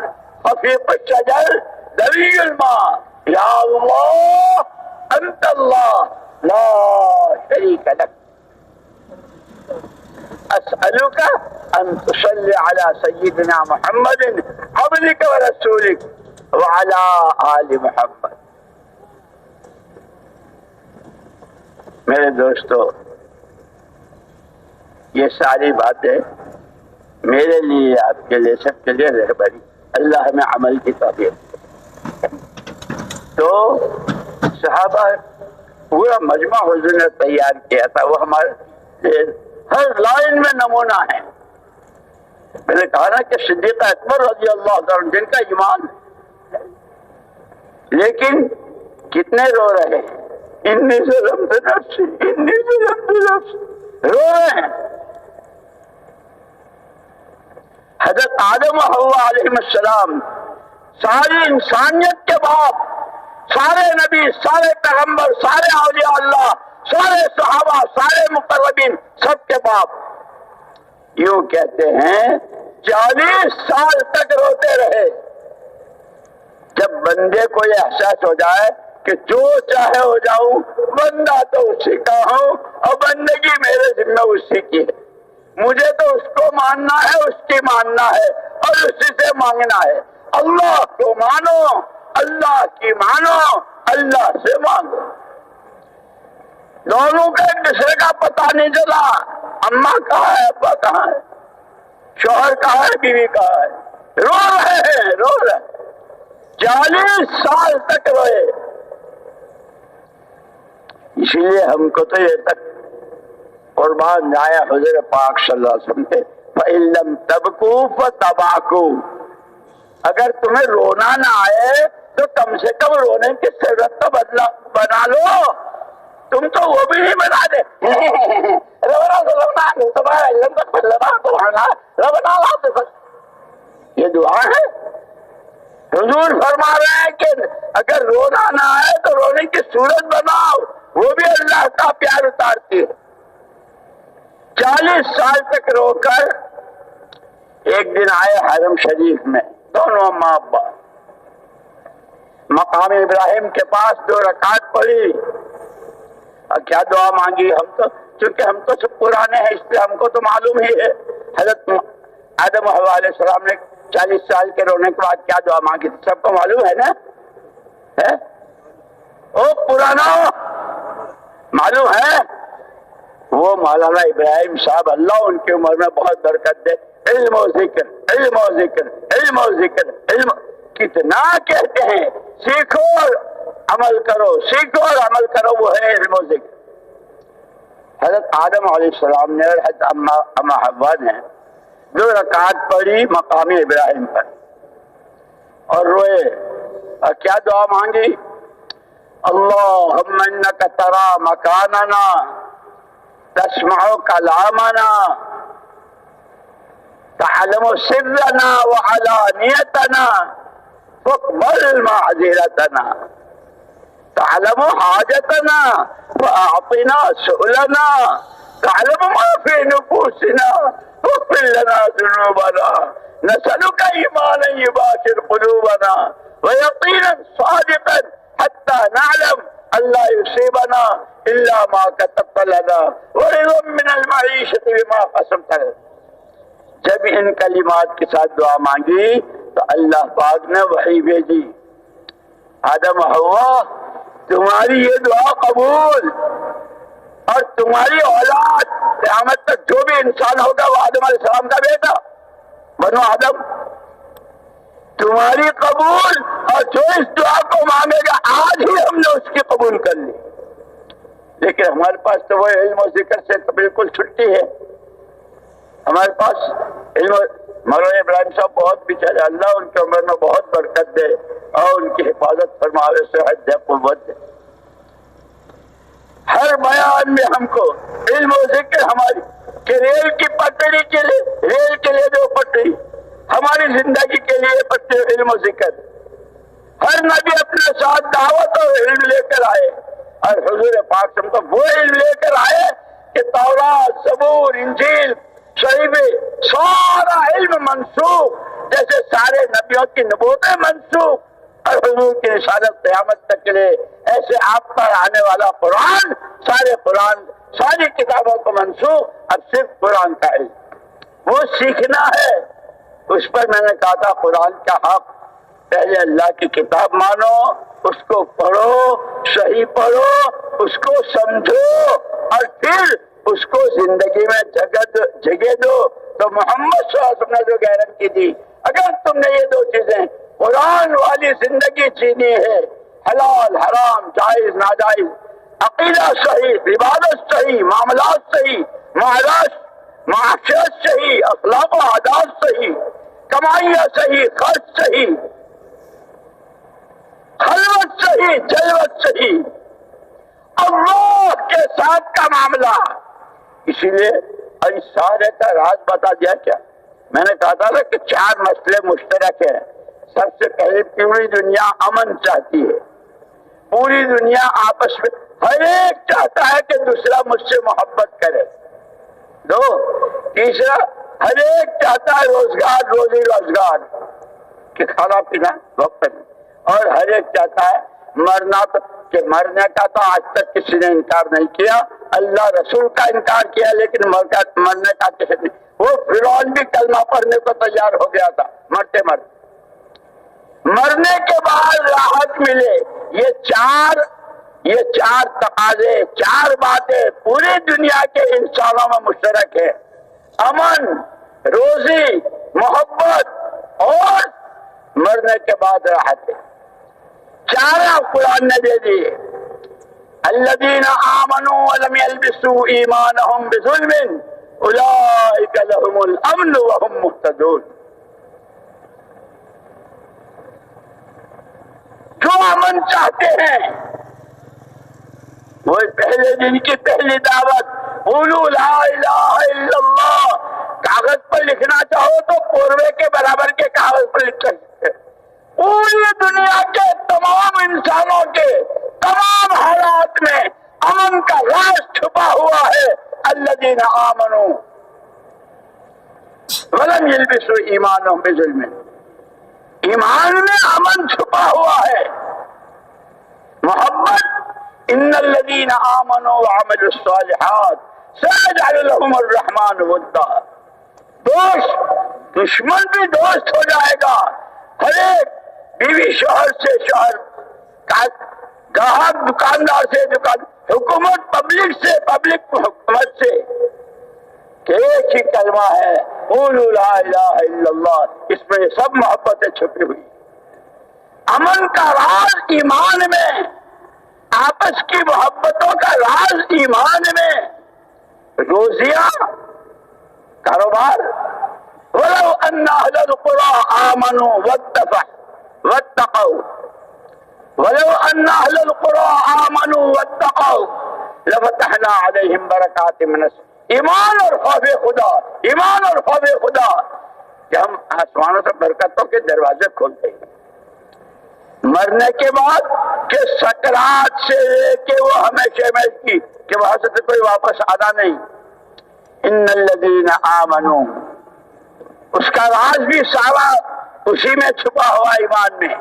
خفيق الشجر، دوي الماء. يا الله انت الله لا شريك لك. اسألك ان تصلي على سيدنا محمد عبدك ورسولك وعلى آل محمد. میرے دوستو، یہ ساری باتیں میرے لیے، آپ کے لیے، سب کے لیے رہبری. اللہ ہمیں عمل کی توفیق. تو صحابہ پورا مجمع حضور نے تیار کیا تھا، وہ ہمارے ہر لائن میں نمونہ ہے. میں نے کہا نا کہ صدیق اکبر رضی اللہ عنہ جن کا ایمان ہے، لیکن کتنے رو رہے ہیں. انی ظلمت نفسی، انی ظلمت نفسی، رو رہے ہیں. حضرت آدم و حوا علیہ السلام، ساری انسانیت کے باپ، سارے نبی، سارے پیغمبر، سارے اولیاء اللہ، سارے صحابہ، سارے مقربین، سب کے باپ، یوں کہتے ہیں 40 سال تک روتے رہے. جب بندے کو یہ احساس ہو جائے کہ جو چاہے ہو جاؤں، بندہ تو اسی کا ہوں اور بندگی میرے ذمہ اسی کی ہے، مجھے تو اس کو ماننا ہے، اس کی ماننا ہے اور اسی سے مانگنا ہے. اللہ کو مانو، اللہ کی مانو، اللہ سے مانگو. دونوں کا ایک دوسرے کا پتہ نہیں چلا. اماں کہاں ہے، ابا کہاں ہے، شوہر کہاں ہے، بیوی کہاں ہے. رو رہے ہیں، رو رہے ہیں. 40 سال تک روئے. اسی لیے ہم کو تو یہ تک قربان جایا حضور پاک صلی اللہ علیہ وسلم کے فَإِن لَمْ تَبْكُوا فَتَبَاكُوا. اگر تمہیں رونا نہ آئے تو کم سے کم رونے کی صورت تو بنا لو. تم تو وہ بھی نہیں بنا دے. یہ دعا ہے. حضور فرما رہے ہیں کہ اگر رونا نہ آئے تو رونے کی صورت بناؤ، وہ بھی اللہ کا پیار اتارتی ہے. 40 سال تک رو کر ایک دن آئے حرم شریف میں، دونوں ماں ابا، مقام ابراہیم کے پاس 2 رکعت پڑھی اور کیا دعا مانگی؟ چونکہ ہم تو سب پرانے ہیں، اس لیے ہم کو تو معلوم ہی ہے حضرت آدم و حوا علیہ السلام نے 40 سال کے رونے کے بعد کیا دعا مانگی تھی، سب کو معلوم ہے نا؟ او پرانا معلوم ہے؟ وہ مولانا ابراہیم صاحب، اللہ ان کی عمر میں بہت برکت دے، علم و ذکر، علم و ذکر، علم و ذکر، علم کتنا کہتے ہیں، سیکھو اور عمل کرو، سیکھو اور عمل کرو، وہ ہے علم و ذکر۔ حضرت آدم علیہ السلام نے اور حضرت اما حوا نے 2 رکعت پڑھی مقام ابراہیم پر اور روئے اور کیا دعا مانگی؟ اللہم انک تری مکاننا تسمع کلامنا تعلم سرنا وعلانیتنا فاقبل معذرتنا تعلم حاجتنا فاعطنا سؤلنا تعلم ما في نفوسنا واغفر لنا ذنوبنا نسألك ایمانا یباشر قلوبنا ویقینا صادقا حتى نعلم اللہ یصیبنا الا ما كتبت لنا ورضا من المعیشة بما قسمت لنا۔ جب ان کلمات کے ساتھ دعا مانگی تو اللہ پاک نے وحی بھیجی، آدم و حوا تمہاری یہ دعا قبول، اور تمہاری اولاد قیامت تک جو بھی انسان ہوگا وہ آدم علیہ السلام کا بیٹا، بنو آدم، تمہاری قبول، اور جو اس دعا کو مانگے گا آج ہی ہم نے اس کی قبول کر لی۔ لیکن ہمارے پاس تو وہ علم و ذکر سے تو بالکل چھٹی ہے، ہمارے پاس علم مولانا ابراہیم صاحب بہت بیچارے، اللہ ان کی عمر میں بہت برکت دے اور ان کی حفاظت فرماوے، صحت دے، قوت دے۔ ہر بیان میں ہم کو علم و ذکر، ہماری کہ ریل کی پٹری کے لیے، ریل کے لیے 2 پٹری، ہماری زندگی کے لیے پٹری علم و ذکر۔ ہر نبی اپنے ساتھ دعوت اور علم لے کر آئے، اور حضور پاک ہم کو وہ علم لے کر آئے کہ تورات، زبور، انجیل، صحیفے، سارا علم منسوخ، جیسے سارے نبیوں کی نبوتیں منسوخ، اور حضور کی رسالت قیامت تک کے لیے ایسے آپ پر آنے والا قرآن، قرآن ساری کتابوں کو منسوخ، اب صرف قرآن کا علم وہ سیکھنا ہے۔ اس پر میں نے کہا تھا قرآن کا حق، پہلے اللہ کی کتاب مانو، اس کو پڑھو، صحیح پڑھو، اس کو سمجھو، اور پھر اس کو زندگی میں جگہ دو۔ تو محمد صلی اللہ علیہ وسلم نے جو گارنٹی دی، اگر تم نے یہ 2 چیزیں قرآن والی زندگی جینی ہے، حلال حرام، جائز ناجائز، عقیدہ صحیح، عبادت صحیح، معاملات صحیح، معاشرت صحیح، اخلاق و عادات صحیح، کمائیاں صحیح، خرچ صحیح، خلوت صحیح، جلوت صحیح، اللہ کے ساتھ کا معاملہ۔ اسی لیے اس سارے کا راز بتا دیا کیا؟ میں نے کہا تھا کہ 4 مسئلے مشترک ہیں۔ سب سے پہلے پوری دنیا امن چاہتی ہے، پوری دنیا آپس میں ہر ایک چاہتا ہے کہ دوسرا مجھ سے محبت کرے۔ 2، تیسرا ہر ایک چاہتا ہے روزگار، روزی روزگار کہ کھانا پینا وقت میں، اور ہر ایک چاہتا ہے مرنا، کہ مرنے کا تو آج تک کسی نے انکار نہیں کیا، اللہ رسول کا انکار کیا، لیکن مرنے کا کسی نے، وہ فرعون بھی کلمہ پڑھنے کو تیار ہو گیا تھا مرتے مرتے، مرنے کے بعد راحت ملے۔ یہ چار تقاضے، 4 باتیں پوری دنیا کے انسانوں میں مشترک ہے، امن، روزی، محبت اور مرنے کے بعد راحت۔ 4 قرآن نے دے دیے۔ الذین آمنوا ولم یلبسوا ایمانهم بظلم اولئک لهم الامن وهم مهتدون۔ جو امن چاہتے ہیں، وہ پہلے دن کی پہلی دعوت قولوا لا الہ الا اللہ، کاغذ پر لکھنا چاہو تو پوروے کے برابر کے کاغذ پر لکھ سکتے۔ پوری دنیا کے تمام انسانوں کے تمام حالات میں امن کا راز چھپا ہوا ہے، الذین آمنوا ولم یلبسوا ایمانہم بظلم، ایمان میں امن چھپا ہوا ہے، محبت۔ ان الذین آمنوا وعملوا الصالحات سيجعل لهم الرحمن ودا، دوست دشمن بھی دوست ہو جائے گا، ہر ایک بیوی شوہر سے شوہر، گاہک دکاندار سے دکان، حکومت پبلک سے، پبلک حکومت سے، کہ ایک ہی کلمہ ہے قولوا لا الہ الا اللہ، اس میں سب محبتیں چھپی ہوئی۔ امن کا راز ایمان میں، آپس کی محبتوں کا راز ایمان میں، روزیاں، کاروبار۔ وَلَوْ أَنَّ أَهْلَ الْقُرَىٰ آمَنُوا وَاتَّقَوْا وَلَوْ أَنَّ أَهْلَ الْقُرَىٰ آمَنُوا وَاتَّقَوْا لَفَتَحْنَا عَلَيْهِمْ بَرَكَاتٍ مِّنَ السَّمَاءِ، ایمان اور خوف خدا، ایمان اور خوف خدا کہ ہم آسمانوں سے برکتوں کے دروازے کھولتے ہیں۔ مرنے کے بعد کہ سکرات سے کہ وہ ہمیشہ میں کی کہ وہاں سے تو کوئی واپس آنا نہیں۔ ان الذین آمنوا، اس کا راز بھی سارا اسی میں چھپا ہوا ایمان میں۔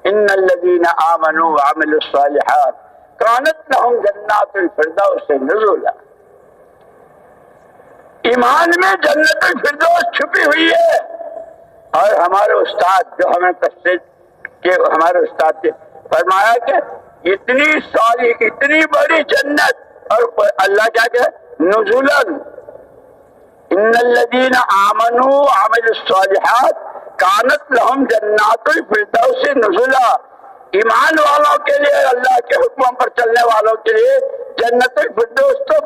ان الذین آمنوا وعملوا الصالحات کانت لهم جنات الفردوس نزلا، ایمان میں جنت الفردوس چھپی ہوئی ہے۔ اور ہمارے استاد جو ہمیں تفسیر کے ہمارے استاد نے فرمایا کہ اتنی ساری اتنی بڑی جنت، اور اللہ کیا کہ نزلا، ان الذین آمنوا وعملوا الصالحات کانت لهم جنات الفردوس نزلا، ایمان والوں کے لیے، اللہ کے حکموں پر چلنے والوں کے لیے جنت الفردوس تو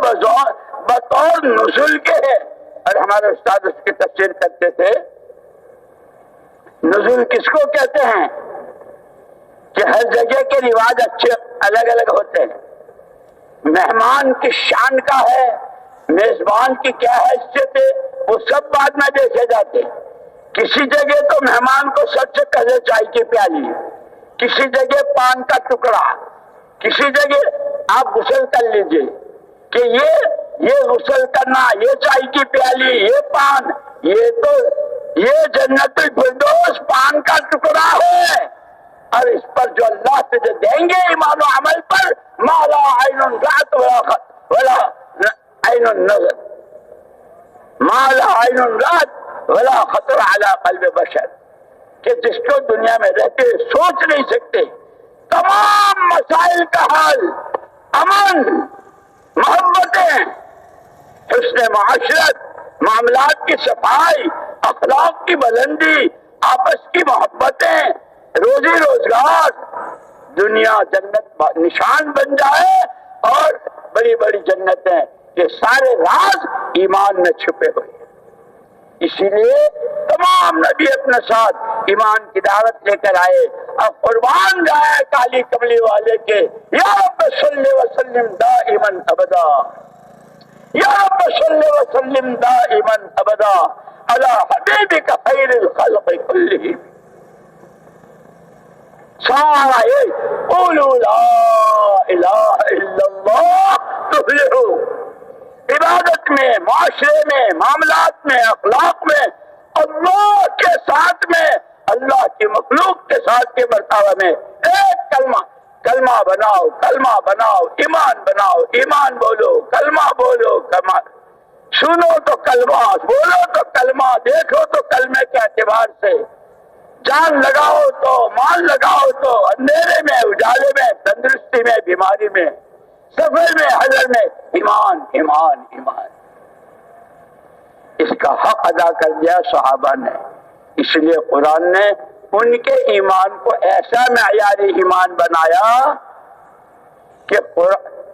بطور نزل کے ہے۔ اور ہمارے استاد اس کی تفسیر کرتے تھے، نزول کس کو کہتے ہیں کہ ہر جگہ کے رواج اچھے الگ الگ ہوتے ہیں، مہمان کی شان کا ہے، میزبان کی کیا حیثیت ہے، وہ سب بعد میں دیکھے جاتے ہیں۔ کسی جگہ تو مہمان کو سب سے پہلے چائے کی پیالی، کسی جگہ پان کا ٹکڑا، کسی جگہ آپ غسل کر لیجئے کہ یہ غسل کرنا، یہ چائے کی پیالی، یہ پان، یہ جنت الفردوس پان کا ٹکڑا ہے۔ اور اس پر جو اللہ سے جو دیں گے ایمان و عمل پر، ما لا عین رأت ولا عین نظر، ما لا عین رأت ولا خطر علی قلب بشر، کہ جس کو دنیا میں رہتے سوچ نہیں سکتے، تمام مسائل کا حل، امن، محبتیں، حسن معاشرت، معاملات کی صفائی، اخلاق کی بلندی، آپس کی محبتیں، روزی روزگار، دنیا جنت نشان بن جائے، اور بڑی بڑی جنتیں، یہ سارے راز ایمان میں چھپے ہوئے ہیں۔ اسی لیے تمام نبی اپنے ساتھ ایمان کی دعوت لے کر آئے، اور قربان جائے کالی کملی والے کے، یا رب صلی وسلم دائما ابدا، یا رب صلی وسلم دائما ابدا علی حبیبک خیر الخلق کلہم۔ سارا یہ قولوا لا الہ الا اللہ تفلحوا، عبادت میں، معاشرے میں، معاملات میں، اخلاق میں، اللہ کے ساتھ میں، اللہ کی مخلوق کے ساتھ کے برتاوا میں، ایک کلمہ بناؤ، کلمہ بناؤ، ایمان بناؤ، ایمان بولو، کلمہ بولو، کلمہ سنو تو کلمہ، بولو تو کلمہ، دیکھو تو کلمے کے اعتبار سے، جان لگاؤ تو، مال لگاؤ تو، اندھیرے میں، اجالے میں، تندرستی میں، بیماری میں، سفر میں، حضر میں، ایمان ایمان ایمان۔ اس کا حق ادا کر دیا صحابہ نے، اس لیے قرآن نے ان کے ایمان کو ایسا معیاری ایمان بنایا کہ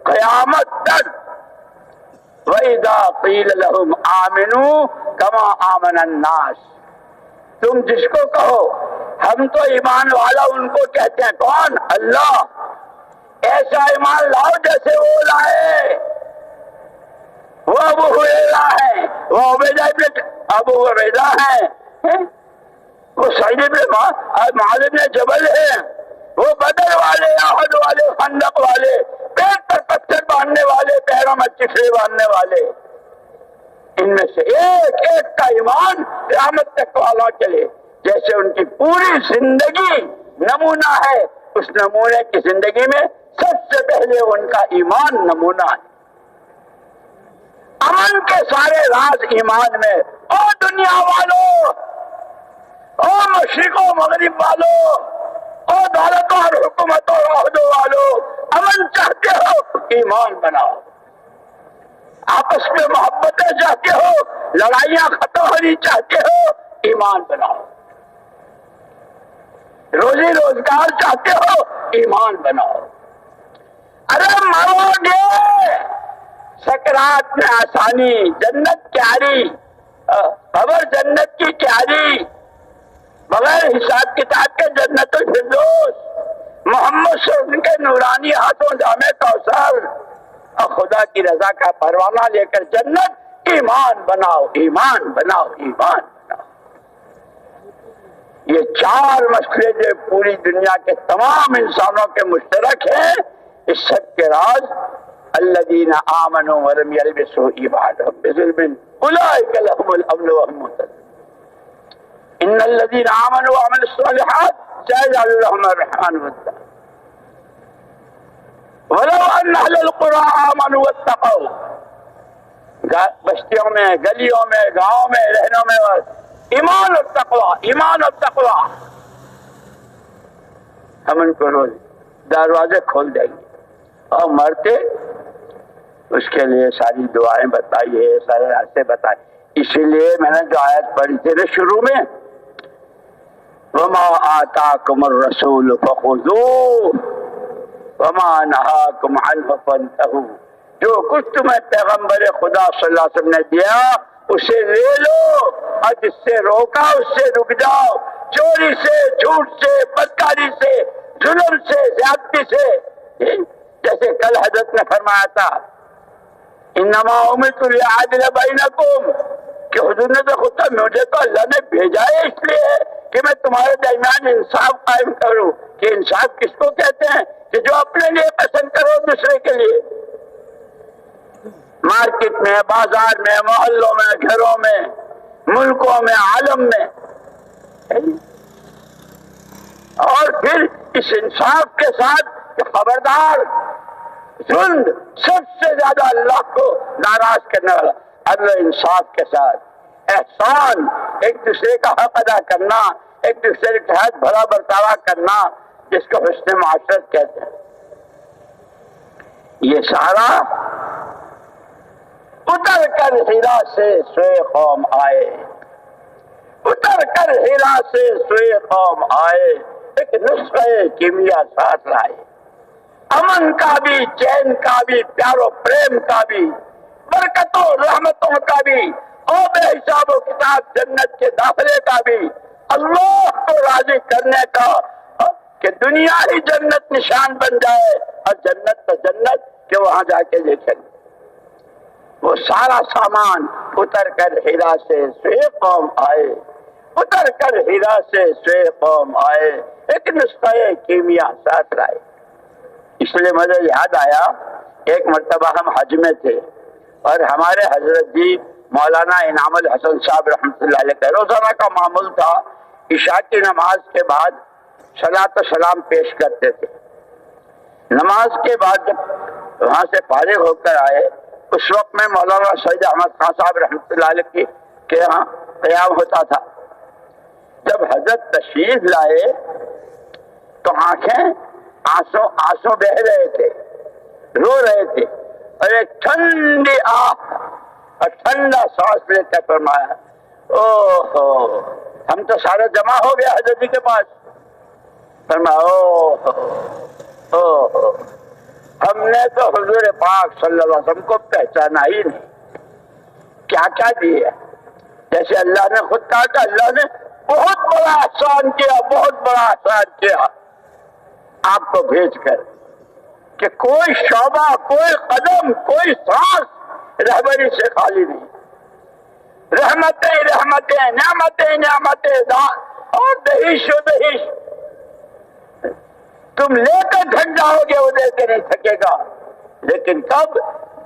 قیامت تک وَإِذَا قِيلَ لَهُمْ آمِنُوا كَمَا آمَنَ النَّاسِ، تم جس کو کہو ہم تو ایمان والا، ان کو کہتے ہیں کون؟ اللہ، ایسا ایمان لاؤ جیسے وہ لائے، وہ ابو ہریرہ ہے، وہ ابو عبیدہ ہے، وہ سعید بن معاذ بن جبل ہے، وہ بدر والے، احد والے، خندق والے، پیٹ پر پتھر باندھنے والے، پیروں میں چفڑے باندھنے والے، ان میں سے ایک ایک کا ایمان قیامت تک والا چلے، جیسے ان کی پوری زندگی نمونہ ہے، اس نمونے کی زندگی میں سب سے پہلے ان کا ایمان نمونہ ہے۔ امن کے سارے راز ایمان میں۔ او دنیا والوں، او مشرق و مغرب والوں، او دولت اور حکومت اور عہدوں والوں، امن چاہتے ہو ایمان بناؤ، آپس میں محبتیں چاہتے ہو، لڑائیاں ختم ہونی چاہتے ہو، ایمان بناؤ، روزی روزگار چاہتے ہو، ایمان بناؤ۔ ارے مرو گے، سکرات میں آسانی، جنت کیاری، خبر جنت کی کیاری، بغیر حساب کتاب کے جنت الفردوس، محمد صلی اللہ علیہ وسلم کے نورانی ہاتھوں جامع کوثر، اور خدا کی رضا کا پروانہ لے کر جنت، ایمان بناؤ، ایمان بناؤ، ایمان بناؤ۔ یہ چار مسئلے جو پوری دنیا کے تمام انسانوں کے مشترک ہیں، اس سب کے راز الذین آمنوا ولم یلبسوا ایمانهم بظلم اولئک لهم الامن وهم مهتدون ان الذین آمنوا وعملوا الصالحات سيجعل لهم الرحمن ودا ولو ان اهل القرى آمنوا واتقوا، بستیوں میں، گلیوں میں، گاؤں میں، رہنوں میں ایمان اور تقوی، ایمان اور تقوی، ہم ان کو روز دروازے کھول دیں گے۔ اور مرتے اس کے لیے ساری دعائیں بتائی ہے، سارے راستے بتائے۔ اسی لیے میں نے جو آیت پڑھی تھی نا شروع میں، وَمَا آتَاكُمُ الرَّسُولُ فَخُذُوهُ وَمَا نَهَاكُمْ عَنْهُ فَانْتَهُوا، جو کچھ تمہیں پیغمبر خدا صلی اللہ علیہ وسلم نے دیا اسے لے لو، اور جس سے روکا اس سے رک جاؤ، چوری سے، جھوٹ سے، بدکاری سے، ظلم سے، زیادتی سے۔ جیسے کل حضرت نے فرمایا تھا انما امرت لأعدل بینکم، کہ حضور نے تو خود کہا مجھے تو اللہ نے بھیجا ہے اس لیے کہ میں تمہارے درمیان انصاف قائم کروں۔ کہ انصاف کس کو کہتے ہیں؟ کہ جو اپنے لیے پسند کرو دوسرے کے لیے، مارکیٹ میں، بازار میں، محلوں میں، گھروں میں، ملکوں میں، عالم میں۔ اور پھر اس انصاف کے ساتھ کہ خبردار، ظلم سب سے زیادہ اللہ کو ناراض کرنے والا، عدل انصاف کے ساتھ احسان، ایک دوسرے کا حق ادا کرنا، ایک دوسرے کے ساتھ بھلا برتاوا کرنا، جس کو حسن معاشرت کہتے ہیں۔ یہ سارا اتر کر ہیرا سے سوئے قوم آئے، اتر کر ہیرا سے سوئے قوم آئے، ایک نسخہ کیمیا ساتھ لائے، امن کا بھی، چین کا بھی، پیار و پریم کا بھی، برکتوں رحمتوں کا بھی، اور بے حساب و کتاب جنت کے داخلے کا بھی، اللہ کو راضی کرنے کا، کہ دنیا ہی جنت نشان بن جائے، اور جنت تو جنت کہ وہاں جا کے دیکھیں۔ وہ سارا سامان اتر کر ہیرا سے سوئے قوم آئے، اتر کر ہیرا سے سوئے قوم آئے، ایک نسخہ کیمیا ساتھ لائے۔ اس لیے مجھے یاد آیا ایک مرتبہ ہم حج میں تھے، اور ہمارے حضرت جی مولانا انعام الحسن صاحب رحمۃ اللہ علیہ کا روزانہ کا معمول تھا عشاء کی نماز کے بعد صلاۃ و سلام پیش کرتے تھے۔ نماز کے بعد جب وہاں سے فارغ ہو کر آئے، اس وقت میں مولانا سید احمد خان صاحب رحمۃ اللہ علیہ کے یہاں قیام ہوتا تھا۔ جب حضرت تشریف لائے تو آنکھیں آنسو بہ رہے تھے، رو رہے تھے، اور ایک ٹھنڈی آنکھ اور ٹھنڈا سانس لے کر فرمایا اوہ ہم تو سارے جمع ہو گیا حضرت جی کے پاس۔ فرمایا اوہ ہم نے تو حضور پاک صلی اللہ علیہ وسلم کو پہچانا ہی نہیں، کیا کیا دیا۔ جیسے اللہ نے خود کہا کہ اللہ نے بہت بڑا احسان کیا، بہت بڑا احسان کیا آپ کو بھیج کر، کہ کوئی شعبہ، کوئی قدم، کوئی سانس رہبری سے خالی نہیں، رحمتیں رحمتیں، نعمتیں نعمتیں، اور دہیش و دہیش تم لے کر تھک جاؤ گے، وہ دے کے نہیں تھکے گا۔ لیکن کب؟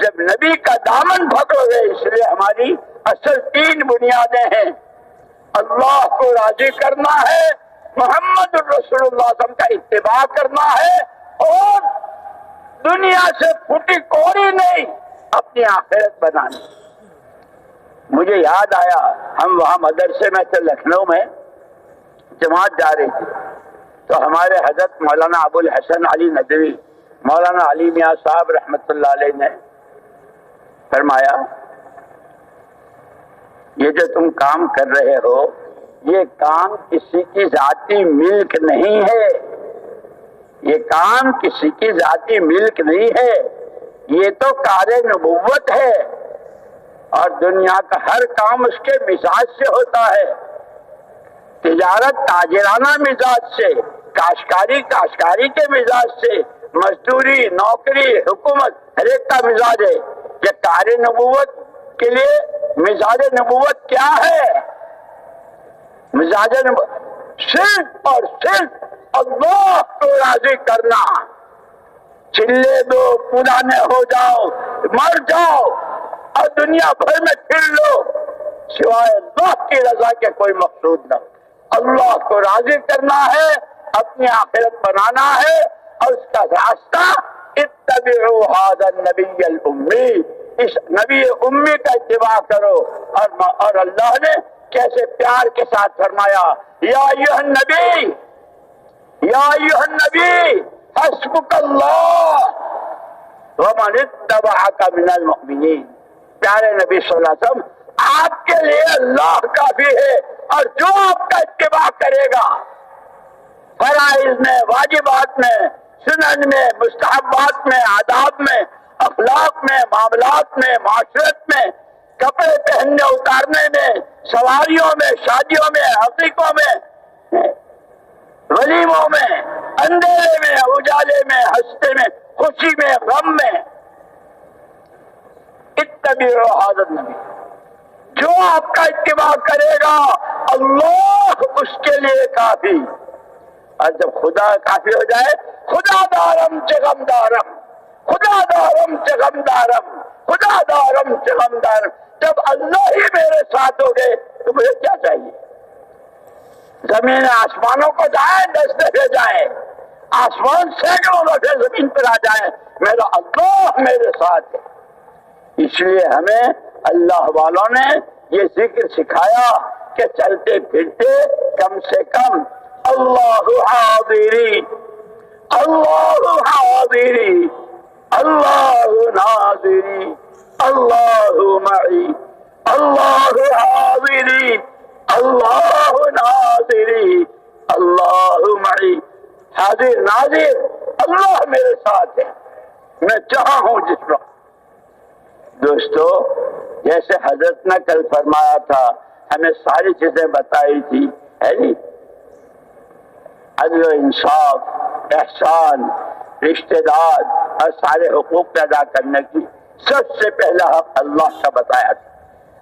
جب نبی کا دامن پکڑو گے. اس لیے ہماری اصل 3 بنیادیں ہیں. اللہ کو راضی کرنا ہے، محمد رسول اللہ صلی اللہ علیہ وسلم کا اتباع کرنا ہے، اور دنیا سے پھوٹی کوڑی نہیں، اپنی آخرت بنانی. مجھے یاد آیا، ہم وہاں مدرسے میں تھے لکھنؤ میں، جماعت جا رہی تھی، تو ہمارے حضرت مولانا ابو الحسن علی ندوی، مولانا علی میاں صاحب رحمۃ اللہ علیہ نے فرمایا، یہ جو تم کام کر رہے ہو، یہ کام کسی کی ذاتی ملک نہیں ہے، یہ کام کسی کی ذاتی ملک نہیں ہے، یہ تو کار نبوت ہے، اور دنیا کا ہر کام اس کے مزاج سے ہوتا ہے. تجارت تاجرانہ مزاج سے، کاشتکاری کے مزاج سے، مزدوری، نوکری، حکومت، ہر ایک کا مزاج ہے. کہ کار نبوت کے لیے مزاج نبوت کیا ہے؟ مزاج نبوت صرف اور صرف اللہ کو راضی کرنا. چلے دو، پرانے ہو جاؤ، مر جاؤ اور دنیا بھر میں پھر لو، سوائے اللہ کی رضا کے کوئی مقصود نہ. اللہ کو راضی کرنا ہے، اپنی آخرت بنانا ہے، اور اس کا راستہ اتبعوا ھذا النبی الامی، اس نبی امی کا اتباع کرو. اور اللہ نے کیسے پیار کے ساتھ فرمایا، یا ایھا النبی، یا ایھا النبی حسبک اللہ ومن اتبعک من المؤمنین. پیارے نبی صلی اللہ علیہ وسلم، آپ کے لیے اللہ کافی ہے، اور جو آپ کا اتباع کرے گا فرائض میں، واجبات میں، سنن میں، مستحبات میں، آداب میں، اخلاق میں، معاملات میں، معاشرت میں، کپڑے پہننے اتارنے میں، سواریوں میں، شادیوں میں، عقیقوں میں، ولیموں میں، اندھیرے میں، اجالے میں، ہنستے میں، خوشی میں، غم میں، اتبعوا ھذا النبی. جو آپ کا اتباع کرے گا اللہ اس کے لیے کافی. اور جب خدا کافی ہو جائے، خدا دارم چغم دارم، خدا دارم چغم دارم، خدا دارم چغم دارم. جب اللہ ہی میرے ساتھ ہو گئے تو مجھے کیا چاہیے؟ زمین آسمانوں کو جائے 10 دفعے جائے، آسمان سینکڑوں دفعے زمین پر آ جائے، میرا اللہ میرے ساتھ ہے. اس لیے ہمیں اللہ والوں نے یہ ذکر سکھایا کہ چلتے پھرتے کم سے کم اللہ حاضری، اللہ حاضری، اللہ ناظری، اللہ معی، اللہ حاضری، اللہ ناظری، اللہ معی. حاضر ناظر اللہ میرے ساتھ ہے، میں جہاں ہوں جس وقت. دوستو، جیسے حضرت نے کل فرمایا تھا، ہمیں ساری چیزیں بتائی تھی، ہے جی، عدل و انصاف، احسان، رشتہ دار اور سارے حقوق ادا کرنے کی سب سے پہلا حق اللہ کا بتایا تھا.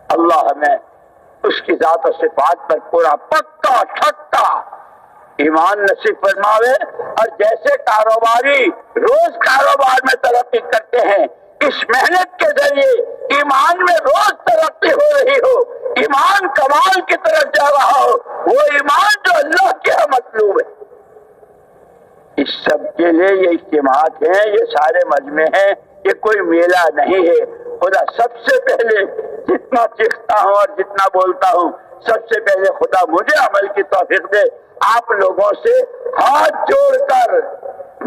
اللہ ہمیں اس کی ذات و صفات پر پورا پکا ٹھکا ایمان نصیب فرماوے. اور جیسے کاروباری روز کاروبار میں ترقی کرتے ہیں، اس محنت کے ذریعے ایمان میں روز ترقی ہو رہی ہو، ایمان کمال کی طرف جا رہا ہو، وہ ایمان جو اللہ کے یہاں مطلوب ہے. اس سب کے لیے یہ اجتماعات ہیں، یہ سارے مجمع ہیں، یہ کوئی میلہ نہیں ہے. خدا سب سے پہلے جتنا چیختا ہوں اور جتنا بولتا ہوں، سب سے پہلے خدا مجھے عمل کی توفیق دے. آپ لوگوں سے ہاتھ جوڑ کر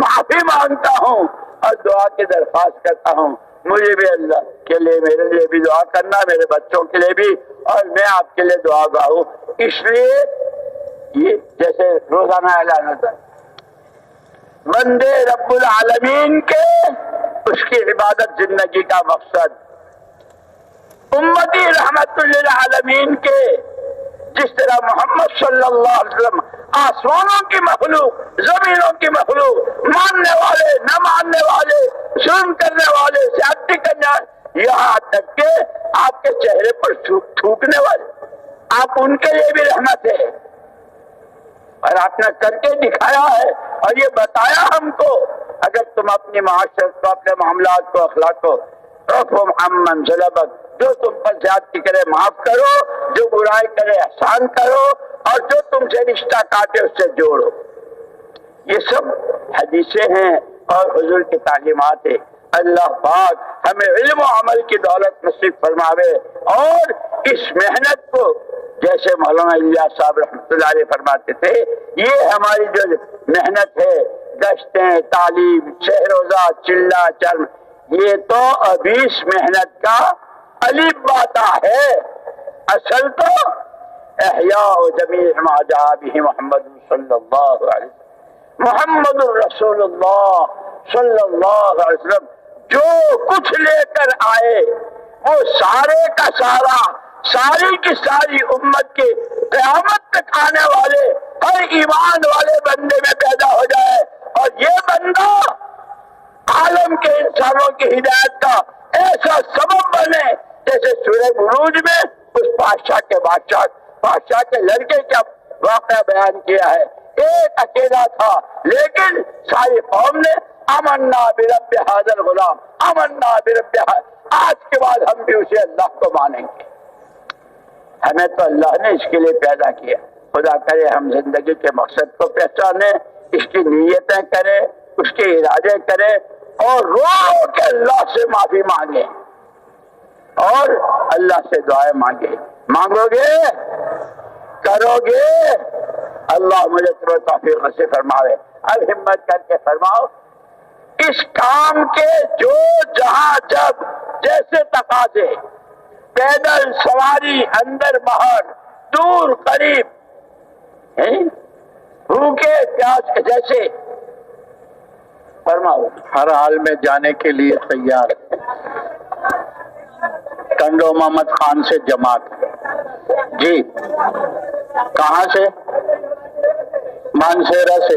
معافی مانگتا ہوں اور دعا کی درخواست کرتا ہوں. مجھے بھی اللہ کے لیے، میرے لیے بھی دعا کرنا، میرے بچوں کے لیے بھی، اور میں آپ کے لیے دعا گواہ ہوں. اس لیے یہ جیسے روزانہ اعلان ہوتا ہے، بندے رب العالمین کے، اس کی عبادت زندگی کا مقصد، امتی رحمت للعالمین کے، جس طرح محمد صلی اللہ علیہ وسلم آسمانوں کی مخلوق، زمینوں کی مخلوق، ماننے والے، نہ ماننے والے، ظلم کرنے والے، زیادتی کرنے والے، یہاں تک کہ آپ کے چہرے پر تھوکنے والے، آپ ان کے لیے بھی رحمت ہے. اور آپ نے کر کے دکھایا ہے، اور یہ بتایا ہم کو اگر تم اپنی معاشرت کو، اپنے معاملات کو، اخلاق کو رفم عمن ظلمک، جو تم پر زیادتی کرے معاف کرو، جو برائی کرے احسان کرو، اور جو تم سے رشتہ کاٹے اس سے جوڑو. یہ سب حدیثیں ہیں اور حضور کی تعلیمات ہیں. اللہ پاک ہمیں علم و عمل کی دولت نصیب فرماوے اور اس محنت کو، جیسے مولانا الیاس صاحب رحمۃ اللہ علیہ فرماتے تھے، یہ ہماری جو محنت ہے، گشتیں، تعلیم، شہر روزہ، چلہ چرم، یہ تو ابھی اس محنت کا الف باتا ہے. اصل تو احیاء جمیع ما جاء به محمد صلی اللہ علیہ وسلم، محمد الرسول اللہ صلی اللہ علیہ وسلم جو کچھ لے کر آئے وہ سارے کا سارا، ساری کی ساری امت کے قیامت تک آنے والے ہر ایمان والے بندے میں پیدا ہو جائے، اور یہ بندہ عالم کے انسانوں کی ہدایت کا ایسا سبب بنے جیسے سورہ بروج میں اس بادشاہ کے لڑکے کا واقعہ بیان کیا ہے. ایک اکیلا تھا لیکن ساری قوم نے آمنا برب ھذا الغلام، آمنا برب آج کے بعد ہم بھی اسے اللہ کو مانیں گے. ہمیں تو اللہ نے اس کے لیے پیدا کیا. خدا کرے ہم زندگی کے مقصد کو پہچانیں، اس کی نیتیں کریں، اس کے ارادے کریں، اور رو کے اللہ سے معافی مانگیں اور اللہ سے دعائیں مانگیں. مانگو گے، کرو گے، اللہ مجھے تمہیں توفیق نصیب فرماوے. اب ہمت کر کے فرماؤ، اس کام کے جو جہاں جب جیسے تقاضے، پیدل سواری، اندر باہر، دور قریب، بھوکے پیاس کے جیسے، فرماؤ. ہر حال میں جانے کے لیے تیار. ٹنڈو محمد خان سے جماعت. جی کہاں سے؟ مانسیرا سے.